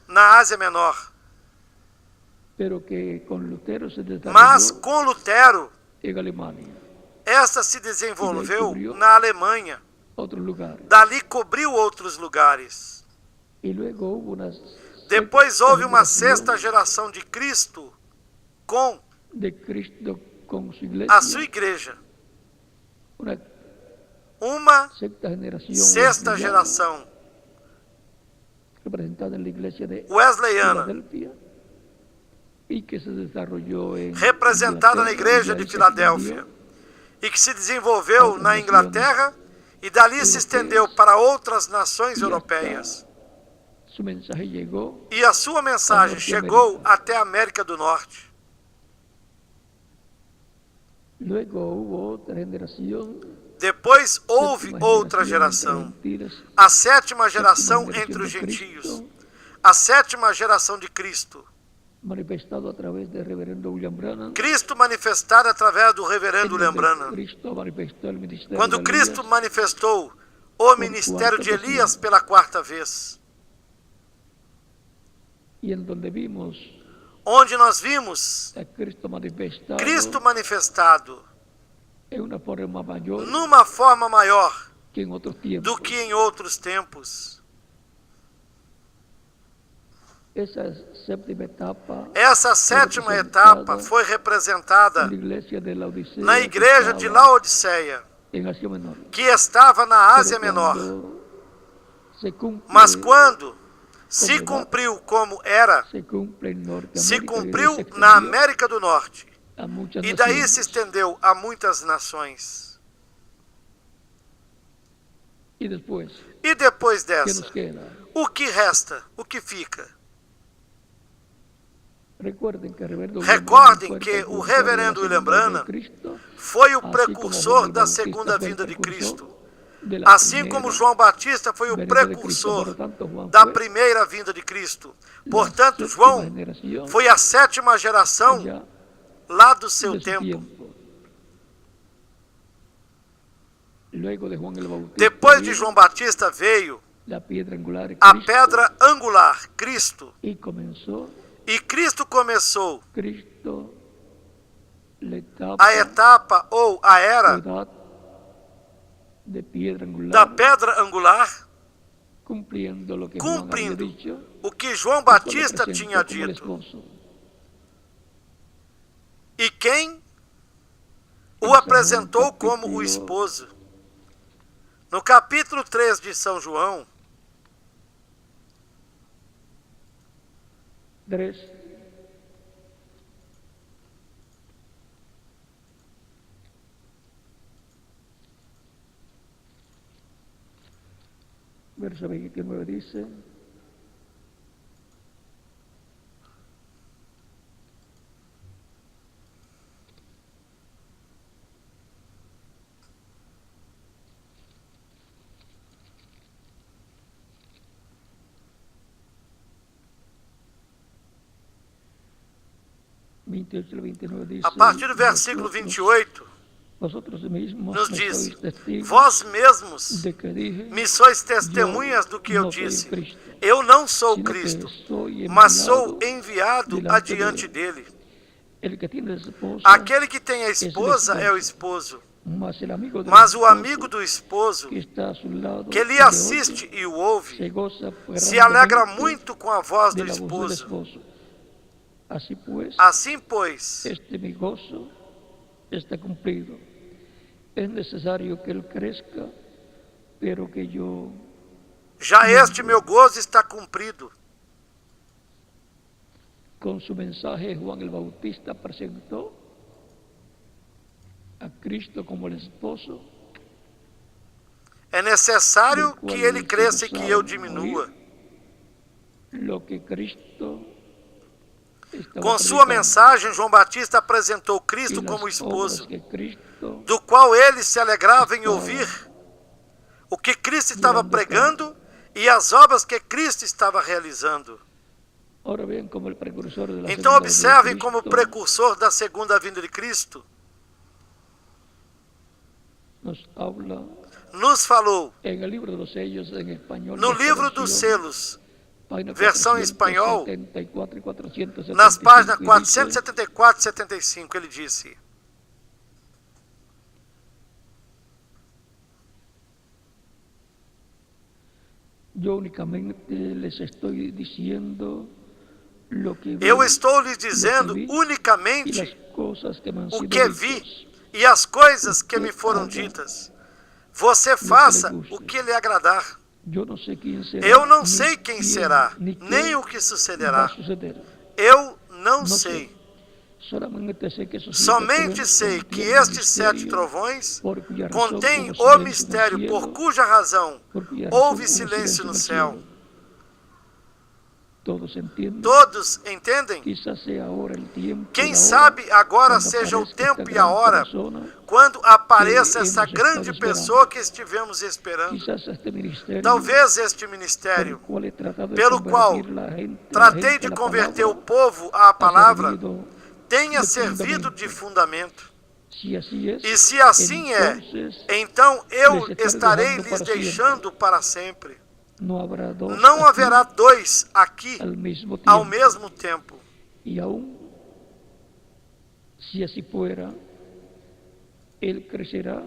na Ásia Menor. pero que con Lutero se Mas desarrolló com Lutero, en Alemania, esta se desenvolveu na Alemanha. otros lugares. Dali cobriu outros lugares. Y luego hubo una Depois houve uma generación sexta geração de Cristo com de Cristo con su a sua iglesia, igreja. una Uma sexta generación sexta wesleyana, geração representada en la iglesia de wesleyana, Filadelfia, y que se desarrolló en representada na Inglaterra, igreja y de ahí se Filadélfia, extendió e que se desenvolveu na Inglaterra e dali se estendeu para outras nações europeias. su mensaje llegó E a sua mensagem chegou até a América do Norte. Luego hubo otra generación, Depois houve séptima outra generación geração, entre gentiles, a sétima geração séptima entre os generación de gentios, Cristo, a sétima geração de Cristo. manifestado a través del reverendo William Branham. Cristo manifestado através do reverendo en William donde Branham. Cristo manifestó el ministerio Quando de Cristo Elías, manifestou o ministério de Elias pela quarta vez, y en donde vimos onde nós vimos a Cristo manifestado en una forma mayor numa forma maior que en otros tiempos. do que em outros tempos. Esa séptima etapa Essa sétima etapa foi representada en la iglesia de Laodicea, na que igreja de estaba Laodiceia, en Asia Menor. que estava na Ásia Pero Menor. cuando se cumple, Mas quando se cumpriu como era, se cumple en Norteamérica, se y cumpriu se na extendió América do Norte. a muchas E daí naciones. se estendeu a muitas nações. Y después, E depois ¿qué nos dessa, queda? o que resta? O que fica? Recordem que o reverendo William Branham Foi o precursor da segunda vinda de Cristo. Assim como João Batista foi o precursor da primeira vinda de Cristo. Portanto, João foi a sétima geração lá do seu tempo. Depois de João Batista veio a pedra angular, Cristo. E Cristo começou a etapa ou a era da pedra angular, cumprindo o que João Batista tinha dito. E quem o apresentou como o esposo? No capítulo 3 de São João, verso 29 dice: a partir do versículo 28, nos diz: vós mesmos me sois testemunhas do que eu disse. Eu não sou Cristo, mas sou enviado adiante dele. Aquele que tem a esposa é o esposo, mas o amigo do esposo, que lhe assiste e o ouve, se alegra muito com a voz do esposo. Assim, pois, este mi gozo está cumplido. Es necesario que él crezca, pero que yo... Já este meu gozo está cumprido. Com su mensaje, Juan el Bautista presentó a Cristo como el esposo. É necessário que ele cresça e que eu diminua. Lo que Cristo... Com sua mensagem, João Batista apresentou Cristo como esposo, do qual ele se alegrava em ouvir o que Cristo estava pregando e as obras que Cristo estava realizando. Então observem como precursor da segunda vinda de Cristo, nos falou no livro dos selos, versão em espanhol, nas páginas 474 e 75, ele disse: eu estou lhes dizendo unicamente o que vi e as coisas que me foram ditas. Você faça o que lhe agradar. Eu não sei quem será, nem o que sucederá. Eu não sei. Somente sei que estes 7 trovões contêm o mistério por cuja razão houve silêncio no céu. Todos entendem? Quem sabe agora seja o tempo e a hora quando apareça essa grande pessoa que estivemos esperando. Talvez este ministério, pelo qual tratei de converter o povo à palavra, tenha servido de fundamento. E se assim é, então eu estarei lhes deixando para sempre. Não haverá 2 aqui ao mesmo tempo. E aún, se assim fuera, ele crescerá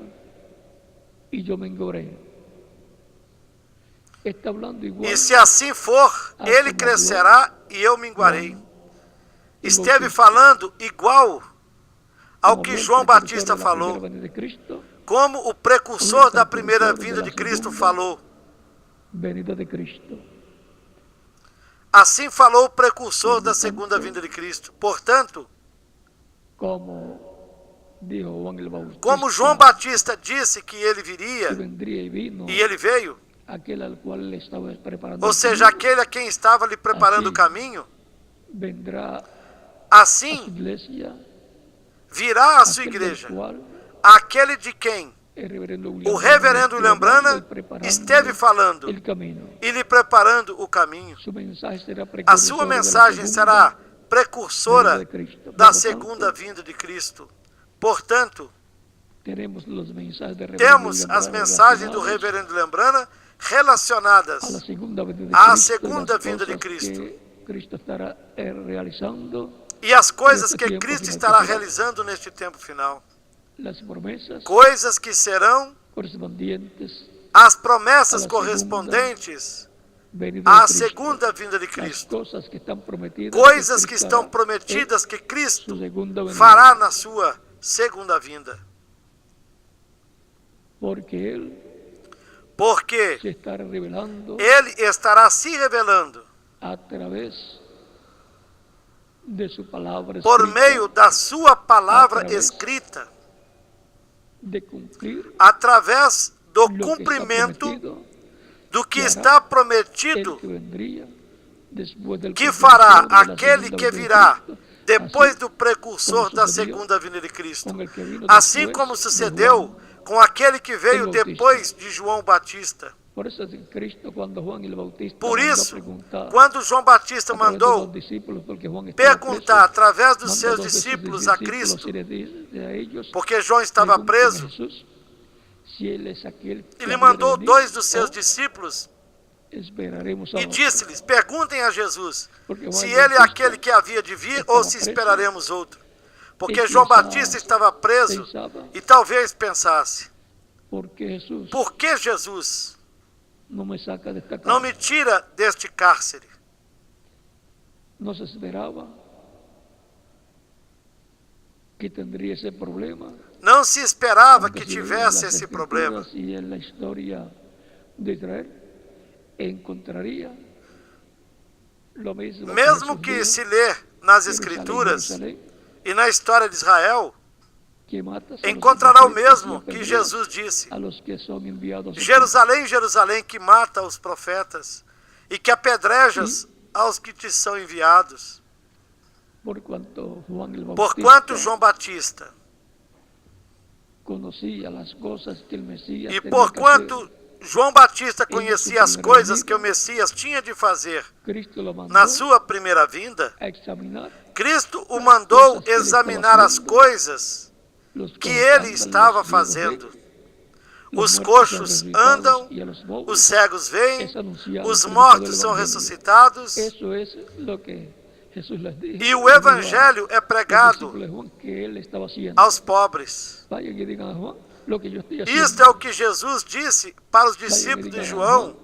e eu menguaré. E se assim for, ele crescerá e eu minguarei. Esteve falando igual ao que João Batista falou, como o precursor da primeira vinda de Cristo falou. Assim falou o precursor da segunda vinda de Cristo. Portanto, como João Batista disse que ele viria, e ele veio, ou seja, aquele a quem estava lhe preparando o caminho, assim virá a sua igreja, aquele de quem o reverendo William Branham esteve falando e lhe preparando o caminho. A sua mensagem será precursora da segunda vinda de Cristo. Portanto, temos as mensagens do reverendo Lembrana relacionadas à segunda vinda de Cristo e as coisas que Cristo estará realizando neste tempo final. Coisas que serão as promessas correspondentes à segunda vinda de Cristo. Coisas que estão prometidas que Cristo fará na sua segunda vinda. Porque Ele estará se revelando por meio da sua palavra escrita, através do cumprimento do que está prometido, que fará aquele que virá depois do precursor da segunda vinda de Cristo, assim como sucedeu com aquele que veio depois de João Batista. Por isso, quando João Batista mandou perguntar através dos seus discípulos a Cristo, porque João estava preso, ele mandou 2 dos seus discípulos e disse-lhes: perguntem a Jesus se ele é aquele que havia de vir ou se esperaremos outro. Porque João Batista estava preso e talvez pensasse: por que Jesus não me tira deste cárcere? Não se esperava que teria esse problema. Não se esperava que tivesse esse problema. Mesmo que se lê nas Escrituras e na história de Israel, encontrará o mesmo que Jesus disse: Jerusalém, Jerusalém, que mata os profetas e que apedrejas aos que te são enviados. Porquanto João Batista, e porquanto João Batista conhecia as coisas que o Messias tinha de fazer na sua primeira vinda, Cristo o mandou examinar as coisas que ele estava fazendo. Os coxos andam, os cegos veem, os mortos são ressuscitados, e o Evangelho é pregado aos pobres. Isto é o que Jesus disse para os discípulos de João.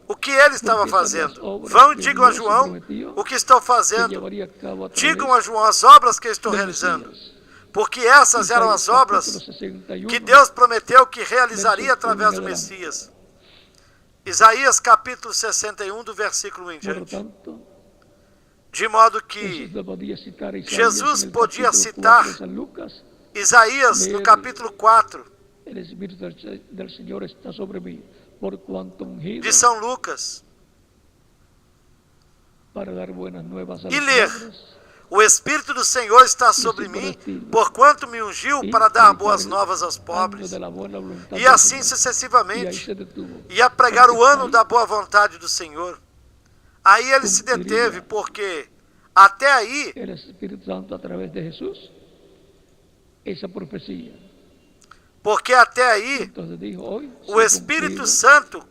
O que ele estava fazendo? Vão e digam a João o que estou fazendo. Digam a João as obras que estou realizando. Porque essas eram as obras que Deus prometeu que realizaria através do Messias. Isaías capítulo 61, do versículo 1 em diante. De modo que Jesus podia citar Isaías no capítulo 4 de São Lucas e ler: o Espírito do Senhor está sobre mim, porquanto me ungiu para dar boas novas aos pobres, e assim sucessivamente, e a pregar o ano da boa vontade do Senhor. Aí ele se deteve, porque até aí o Espírito Santo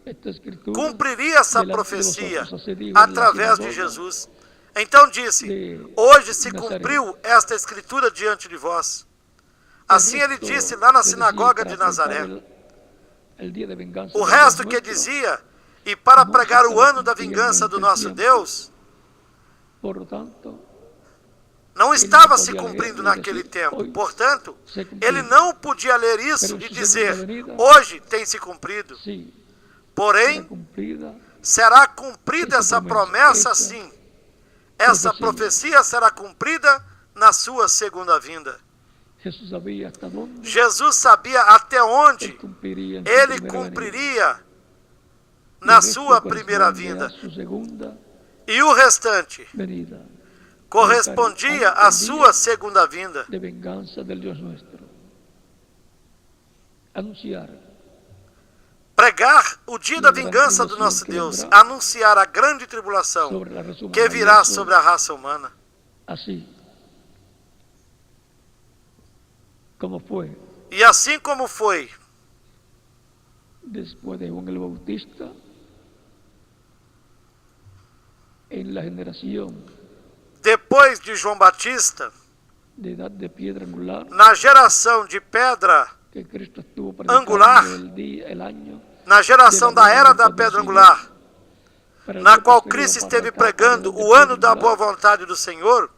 cumpriria essa profecia através de Jesus. Então disse: hoje se cumpriu esta escritura diante de vós. Assim ele disse lá na sinagoga de Nazaré. O resto que dizia: e para pregar o ano da vingança do nosso Deus, não estava se cumprindo naquele tempo. Portanto, ele não podia ler isso e dizer: hoje tem se cumprido. Porém, será cumprida essa promessa sim. Essa profecia será cumprida na sua segunda vinda. Jesus sabia até onde ele cumpriria na sua primeira vinda. E o restante correspondia à sua segunda vinda. Pregar o dia da vingança do nosso Deus, anunciar a grande tribulação que virá sobre a raça humana. E assim como foi, después de Juan el Bautista, en la generación depois de João Batista, de edad de piedra angular, na geração de pedra que Cristo estuvo angular, el año, na geração da era da pedra angular, na qual Cristo esteve pregando o ano da boa vontade do Senhor,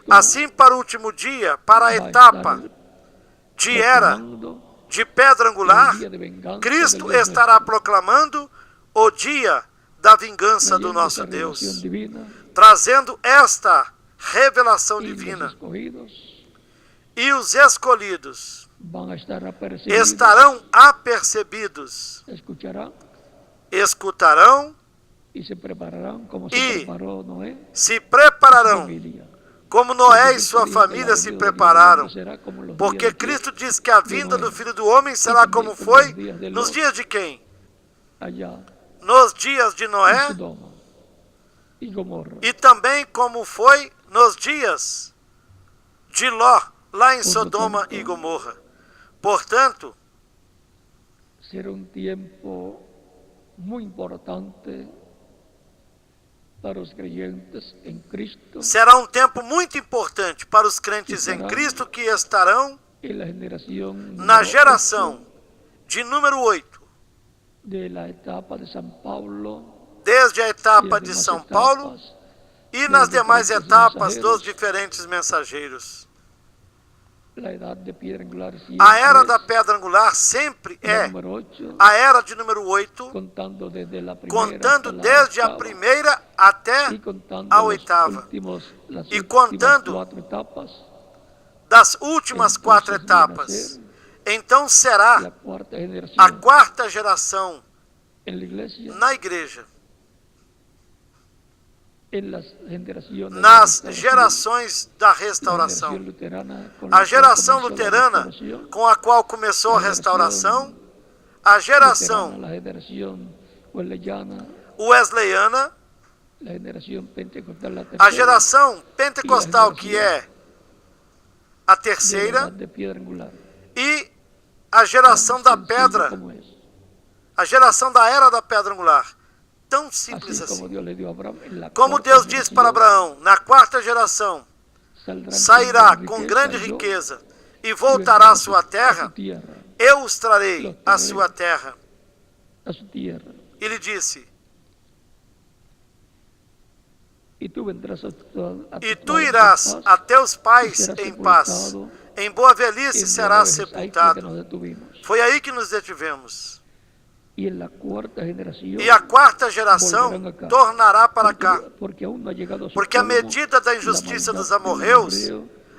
assim para o último dia, para a etapa de era de pedra angular, Cristo estará proclamando o dia da vingança do nosso Deus, trazendo esta revelação divina. E os escolhidos estarão apercebidos, escutarão e se prepararão, como Noé e sua família se prepararam, porque Cristo diz que a vinda do Filho do Homem será como foi nos dias de quem? Nos dias de Noé, e também como foi nos dias de Ló, lá em Sodoma e Gomorra. Portanto, será tempo muito importante para os crentes em Cristo. Será um tempo muito importante para os crentes em Cristo que estarão na geração de número 8, desde a etapa de São Paulo e nas demais etapas dos diferentes mensageiros. A era da pedra angular sempre é a era de número 8, contando desde a primeira até a oitava, e contando das últimas 4 etapas. Então será a 4ª geração na igreja, nas gerações da restauração. A geração luterana, com a qual começou a restauração, a geração wesleyana, a geração pentecostal, que é a terceira, e a geração da pedra, a geração da era da pedra angular. Tão simples assim. Como Deus disse para Abraão, na 4ª geração, sairá com grande riqueza e voltará à sua terra, eu os trarei à sua terra. Ele disse, e tu irás a teus pais em paz, em boa velhice serás sepultado. Foi aí que nos detivemos. E a 4ª geração tornará para cá, porque a medida da injustiça dos amorreus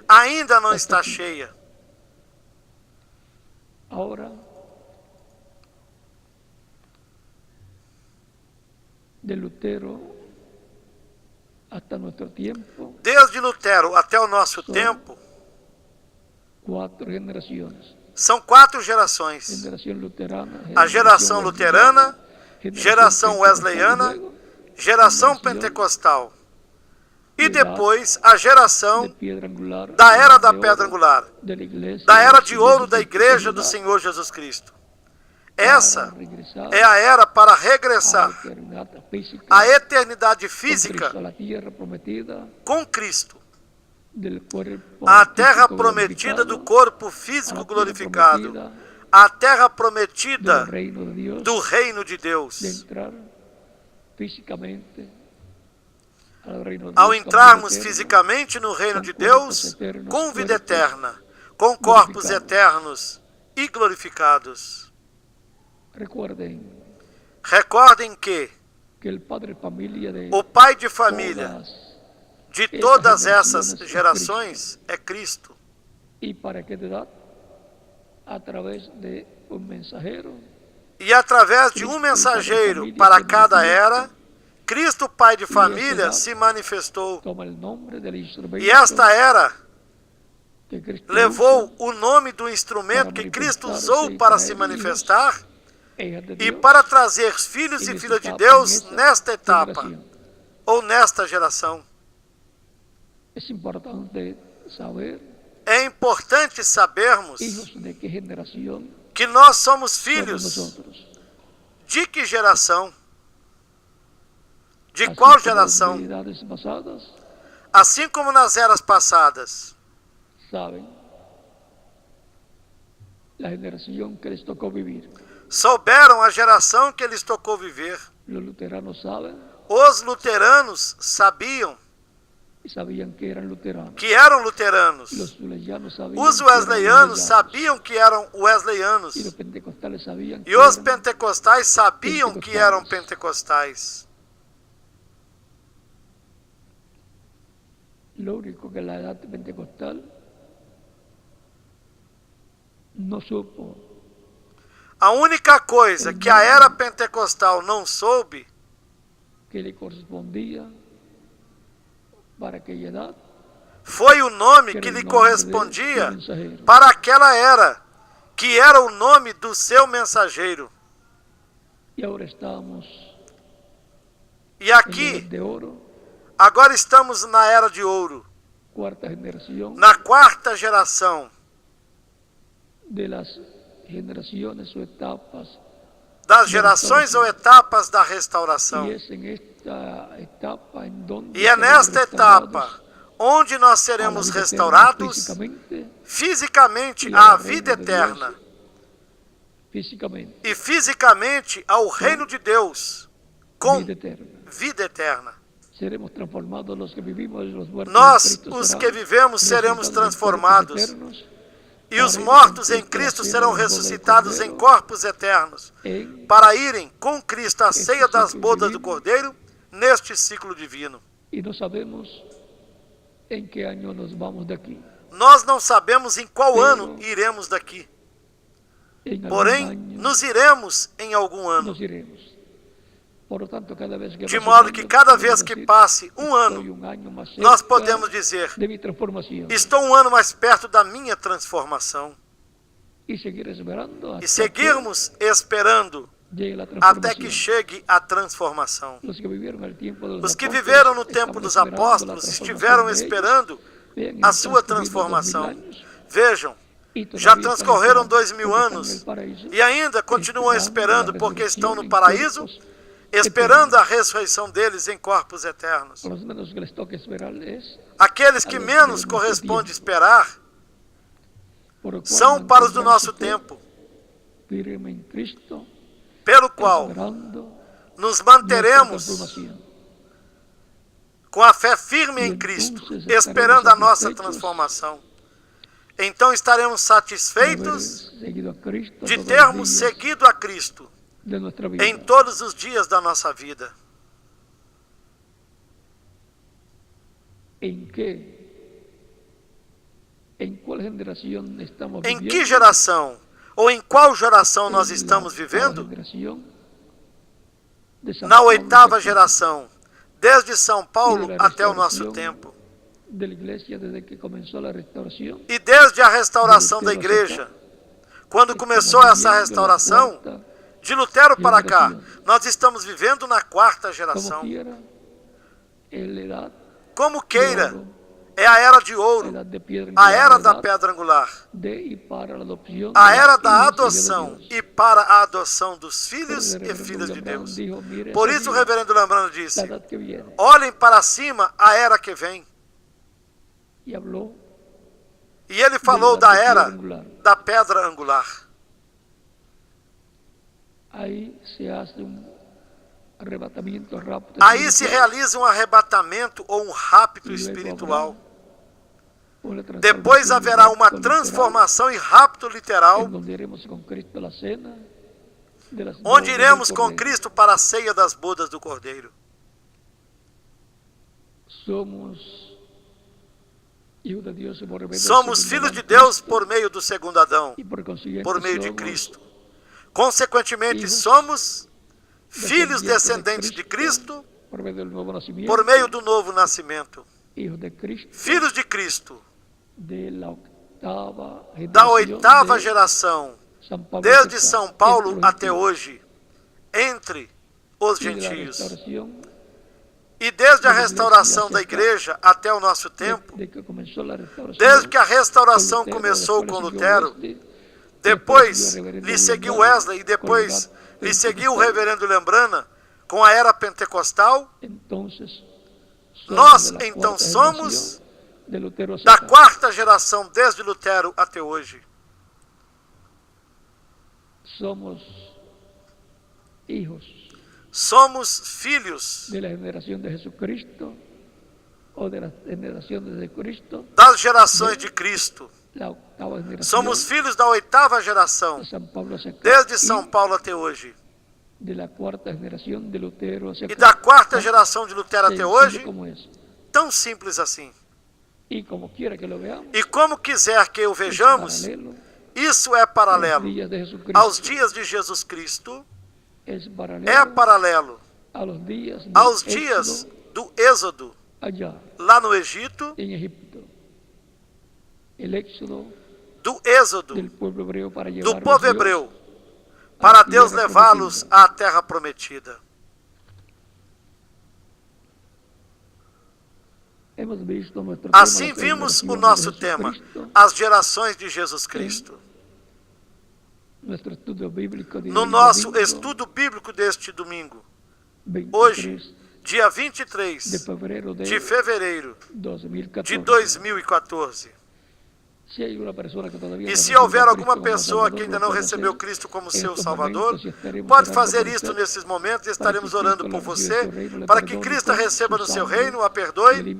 ainda não está cheia. Desde Lutero até o nosso tempo, são 4 gerações. A geração luterana, geração wesleyana, geração pentecostal. E depois a geração da era da pedra angular, da era de ouro da igreja do Senhor Jesus Cristo. Essa é a era para regressar à eternidade física com Cristo, a terra prometida do corpo físico glorificado, a terra prometida do reino de Deus. Ao entrarmos fisicamente no reino de Deus, com vida eterna, com corpos eternos e glorificados. Recordem que o pai de família de todas essas gerações é Cristo. E através de um mensageiro para cada era, Cristo, pai de família, se manifestou. E esta era levou o nome do instrumento que Cristo usou para se manifestar e para trazer filhos e filhas de Deus nesta etapa, ou nesta geração. É importante sabermos hijos de qué generación que nós somos somos filhos nosotros. de que geração? De Así qual como geração? en edades pasadas, Assim como nas eras passadas, saben la generación que les tocó vivir. souberam a geração que lhes tocou viver. Los luteranos saben Os luteranos sabiam y sabían que eran luteranos. que eram luteranos. Los wesleyanos sabían Os que eran wesleyanos wesleyanos. sabiam que eram wesleyanos. Y los pentecostales sabían que E os eran pentecostais sabiam que eram pentecostais. Lo único que la edad pentecostal no supo A única coisa que a era pentecostal não soube que le correspondía para aquella edad foi o nome que lhe correspondia para aquela era, que era o nome do seu mensageiro. y ahora estamos E en la aqui, edad de oro, agora estamos na era de ouro, cuarta generación na quarta geração de las generaciones o etapas, das gerações ou etapas da restauração. y es en esta etapa en donde E é seremos nesta restaurados etapa onde nós a la seremos vida eterna restaurados fisicamente à vida eterna físicamente, e fisicamente ao reino de Deus com vida eterna. vida eterna. Seremos transformados los que vivimos, los muertos Nós, en Cristo os serán que vivemos, seremos resucitados en transformados, cuerpos eternos, e os para ir mortos con em Cristo Cristo a serão ceia das bodas do ressuscitados em Cordeiro, corpos eternos, en para irem com Cristo à este ceia das ciclo bodas do divino. Cordeiro, neste ciclo divino. y no sabemos en qué año nos vamos de aquí. Nós não sabemos em qual Pero ano iremos daqui, En algún porém, año nos iremos em algum ano. nos iremos. Por lo tanto, cada vez que De pasa un modo que año, cada podemos vez que decir, passe um estoy ano, un año más nós cerca podemos dizer: de mi transformación, estou um ano mais perto da minha transformação. y seguir esperando E hasta seguirmos esperando que llegue la até que transformación. chegue a transformação. Los que vivieron el tiempo de los Os que apóstoles viveram no estaban tempo dos esperando la apóstolos transformación estiveram de ellos. esperando Vean, a han sua transcurrido 2000 transformação. años, Vejam, y todavía já están transcorreram esperando 2000 porque están en anos el paraíso, e ainda continuam esperando la porque estão resurrección no en paraíso, cuerpos esperando a ressurreição deles em corpos eternos. A los menos que les toque esperar es Aqueles que menos corresponde esperar por lo cual são para os do nosso mantenerse tempo, firme en Cristo, pelo qual esperando nos nuestra manteremos transformación. com a fé firme em Cristo, esperando a nossa transformação. Então estaremos De haber satisfeitos seguido a Cristo de todos los termos días seguido a Cristo de nuestra vida. em todos os dias da nossa vida. ¿En qué? ¿En cuál generación estamos Em viviendo? que geração ou em qual geração nós En la estamos octava vivendo? generación de San Na Pablo oitava de geração, desde São Paulo até o nosso tempo. de la iglesia desde que comenzó la restauración. E desde a restauração da igreja, quando começou essa restauração, de Lutero para cá, nós estamos vivendo na quarta Como geração. quiera, es la edad Como de queira, oro, é a era de la ouro, edad de piedra a angular, era la da edad pedra angular, de y para la adopción a de era los da hijos y adoção hijos de Dios. e para a adoção dos filhos Por e filhas de Branham Deus. dijo, "Mire Por esa isso o vida, reverendo Lambrano la disse: edad que viene", olhem para cima a era que vem. y habló E ele de falou la da edad de era piedra angular. da pedra angular. Ahí se hace un arrebatamiento rápido Aí se espiritual, realiza um arrebatamento ou um rapto y luego espiritual. habrá una Depois transformación haverá uma literal, transformação e rapto literal, en donde iremos con Cristo a la cena de las onde bodas iremos del com Cordero. Cristo para a ceia das bodas do Cordeiro. Somos hijos de Dios por medio del Somos segundo filhos de Adán, Deus Cristo, por meio do segundo Adão, y por consiguiente por meio de somos Cristo. Consequentemente, Hijos somos filhos descendientes descendentes de Cristo por medio del nuevo nacimiento, por meio do novo nascimento. hijos de Cristo, Filhos de Cristo, de la octava da generación oitava de geração, San Pablo desde que São está Paulo entre los até gentios, hoje, entre os y de la gentios. restauración E desde a restauração da igreja até o nosso tempo, desde que a restauração começou com Lutero, depois lhe seguiu Wesley e depois lhe seguiu o reverendo Lembrana com a era pentecostal, nós então somos da quarta geração desde Lutero até hoje. Somos filhos das gerações de Cristo. Somos filhos da oitava geração, desde São Paulo até hoje. E da quarta geração de Lutero até hoje, tão simples assim. E como quiser que o vejamos, isso é paralelo aos dias de Jesus Cristo, é paralelo aos dias do Êxodo, lá no Egito, do Êxodo, do povo hebreu, para Deus levá-los à terra prometida. Assim vimos o nosso tema, as gerações de Jesus Cristo. No nosso estudo bíblico deste domingo, hoje, dia 23 de fevereiro de 2014. E se houver alguma pessoa que ainda não recebeu Cristo como seu Salvador, pode fazer isto nesses momentos e estaremos orando por você, para que Cristo receba no seu reino, a perdoe,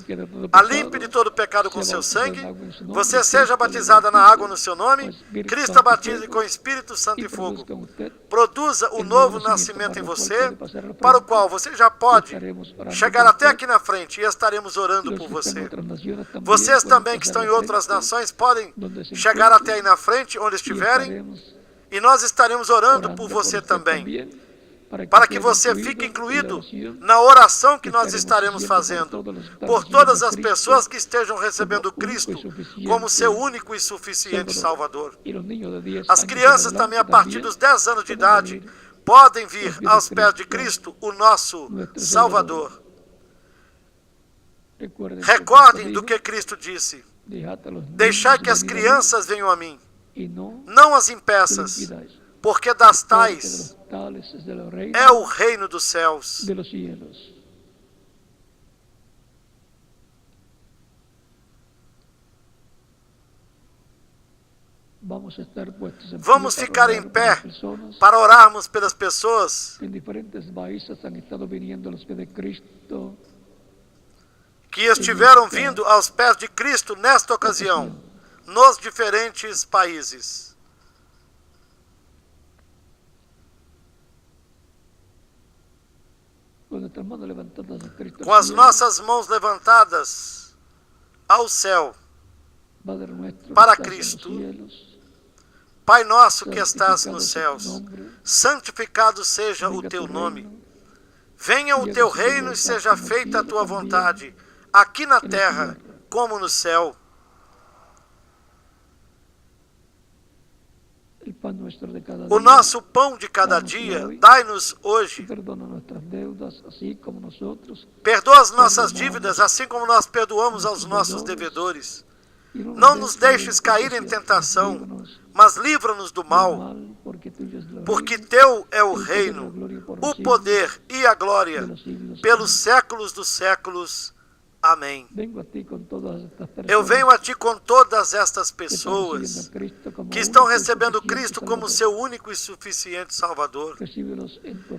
a limpe de todo pecado com seu sangue, você seja batizada na água no seu nome, Cristo a batize com Espírito Santo e fogo. Produza o novo nascimento em você, para o qual você já pode chegar até aqui na frente e estaremos orando por você. Vocês também que estão em outras nações podem chegar até aí na frente, onde estiverem, e nós estaremos orando por você também, para que você fique incluído na oração que nós estaremos fazendo por todas as pessoas que estejam recebendo Cristo como seu único e suficiente Salvador. As crianças também, a partir dos 10 anos de idade, podem vir aos pés de Cristo, o nosso Salvador. Recordem do que Cristo disse: deixai que as crianças venham a mim, não as impeças, porque das tais é o reino dos céus. Vamos ficar em pé para orarmos pelas pessoas que estiveram vindo aos pés de Cristo nesta ocasião, nos diferentes países. Com as nossas mãos levantadas ao céu, para Cristo, Pai nosso que estás nos céus, santificado seja o teu nome. Venha o teu reino e seja feita a tua vontade, aqui na terra como no céu. O nosso pão de cada dia, dai-nos hoje. Perdoa as nossas dívidas, assim como nós perdoamos aos nossos devedores. Não nos deixes cair em tentação, mas livra-nos do mal, porque teu é o reino, o poder e a glória, pelos séculos dos séculos. Amém. Eu venho a ti com todas estas pessoas que estão recebendo Cristo como seu único e suficiente Salvador.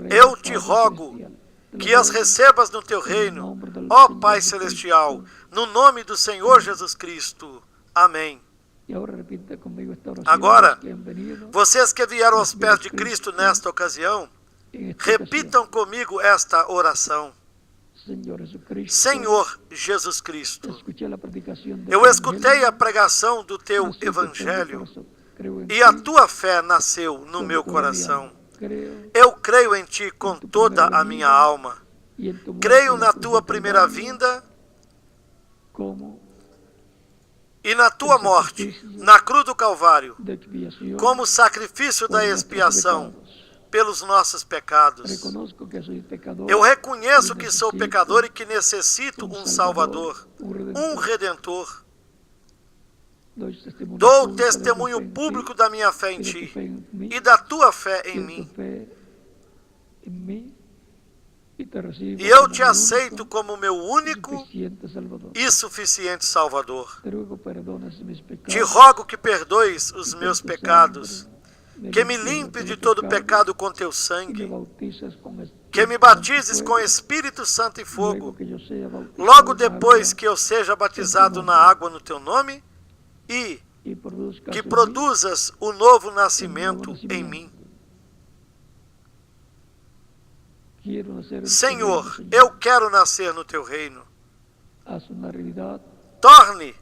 Eu te rogo que as recebas no teu reino, ó Pai Celestial, no nome do Senhor Jesus Cristo. Amém. Agora, vocês que vieram aos pés de Cristo nesta ocasião, repitam comigo esta oração. Senhor Jesus Cristo, eu escutei a pregação do teu Evangelho e a tua fé nasceu no meu coração. Eu creio em ti com toda a minha alma. Creio na tua primeira vinda e na tua morte, na cruz do Calvário, como sacrifício da expiação pelos nossos pecados. Eu reconheço que sou pecador e que necessito um Salvador, um Redentor. Dou testemunho público da minha fé em Ti e da Tua fé em mim. E eu Te aceito como meu único e suficiente Salvador. Te rogo que perdoes os meus pecados, que me limpes de todo pecado com Teu sangue, que me batizes com Espírito Santo e fogo, logo depois que eu seja batizado na água no Teu nome, e que produzas o novo nascimento em mim. Senhor, eu quero nascer no Teu reino. Torne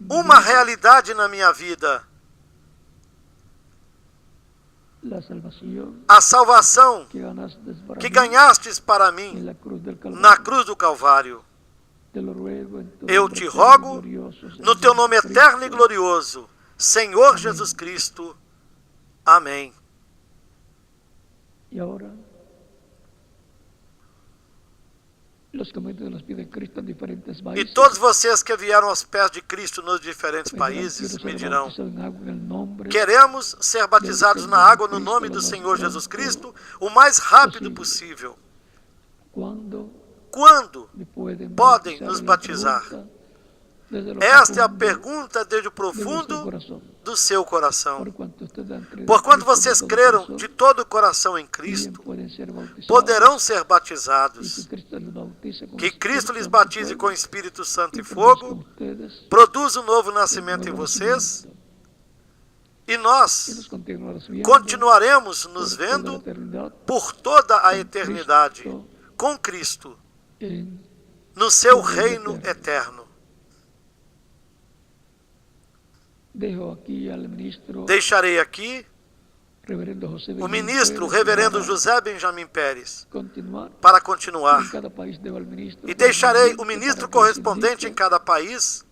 uma realidade na minha vida a salvação que ganhastes para mim na cruz do Calvário. Eu te rogo, no Teu nome eterno e glorioso, Senhor Jesus Cristo. Amém. E todos vocês que vieram aos pés de Cristo nos diferentes países me dirão: queremos ser batizados na água no nome do Senhor Jesus Cristo o mais rápido possível. Quando podem nos batizar? Esta é a pergunta desde o profundo do seu coração. Porquanto vocês creram de todo o coração em Cristo, poderão ser batizados. Que Cristo lhes batize com Espírito Santo e fogo, produza um novo nascimento em vocês, e nós continuaremos nos vendo por toda a eternidade com Cristo, no seu reino eterno. Deixarei aqui o ministro, o reverendo José Benjamin Pérez, para continuar. E deixarei o ministro correspondente em cada país,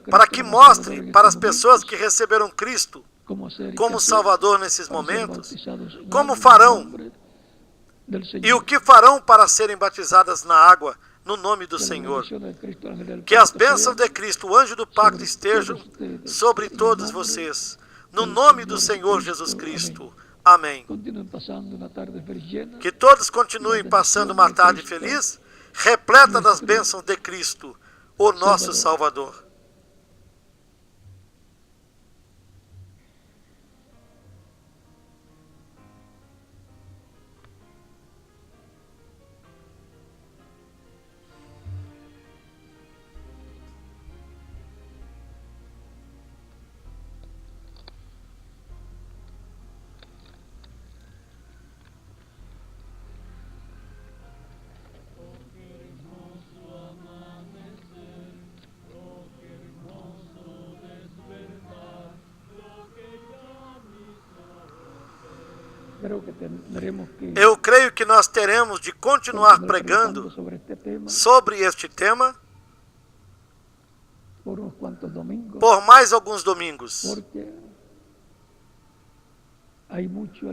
para que mostre para as pessoas que receberam Cristo como Salvador nesses momentos, como farão e o que farão para serem batizadas na água no nome do Senhor. Que as bênçãos de Cristo, o anjo do pacto, estejam sobre todos vocês, no nome do Senhor Jesus Cristo. Amém. Que todos continuem passando uma tarde feliz, repleta das bênçãos de Cristo, o nosso Salvador. Eu creio que nós teremos de continuar pregando sobre este tema por mais alguns domingos,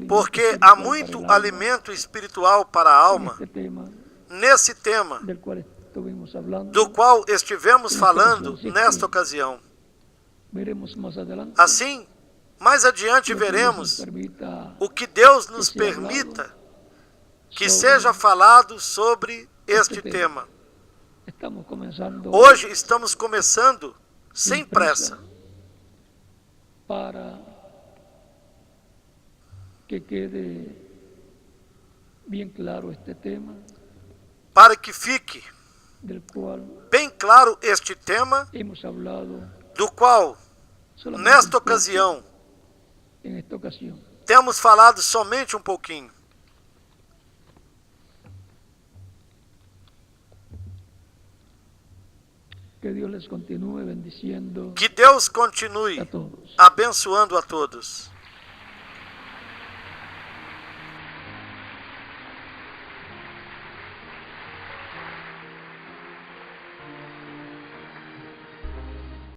porque há muito alimento espiritual para a alma nesse tema do qual estivemos falando nesta ocasião. Assim, mais adiante veremos o que Deus nos permita que seja falado sobre este tema. Hoje estamos começando sem pressa, para que quede bem claro este tema, para que fique bem claro este tema, do qual, nesta ocasião, temos falado somente um pouquinho. Que Deus les continue bendiciendo. Que Deus continue abençoando a todos.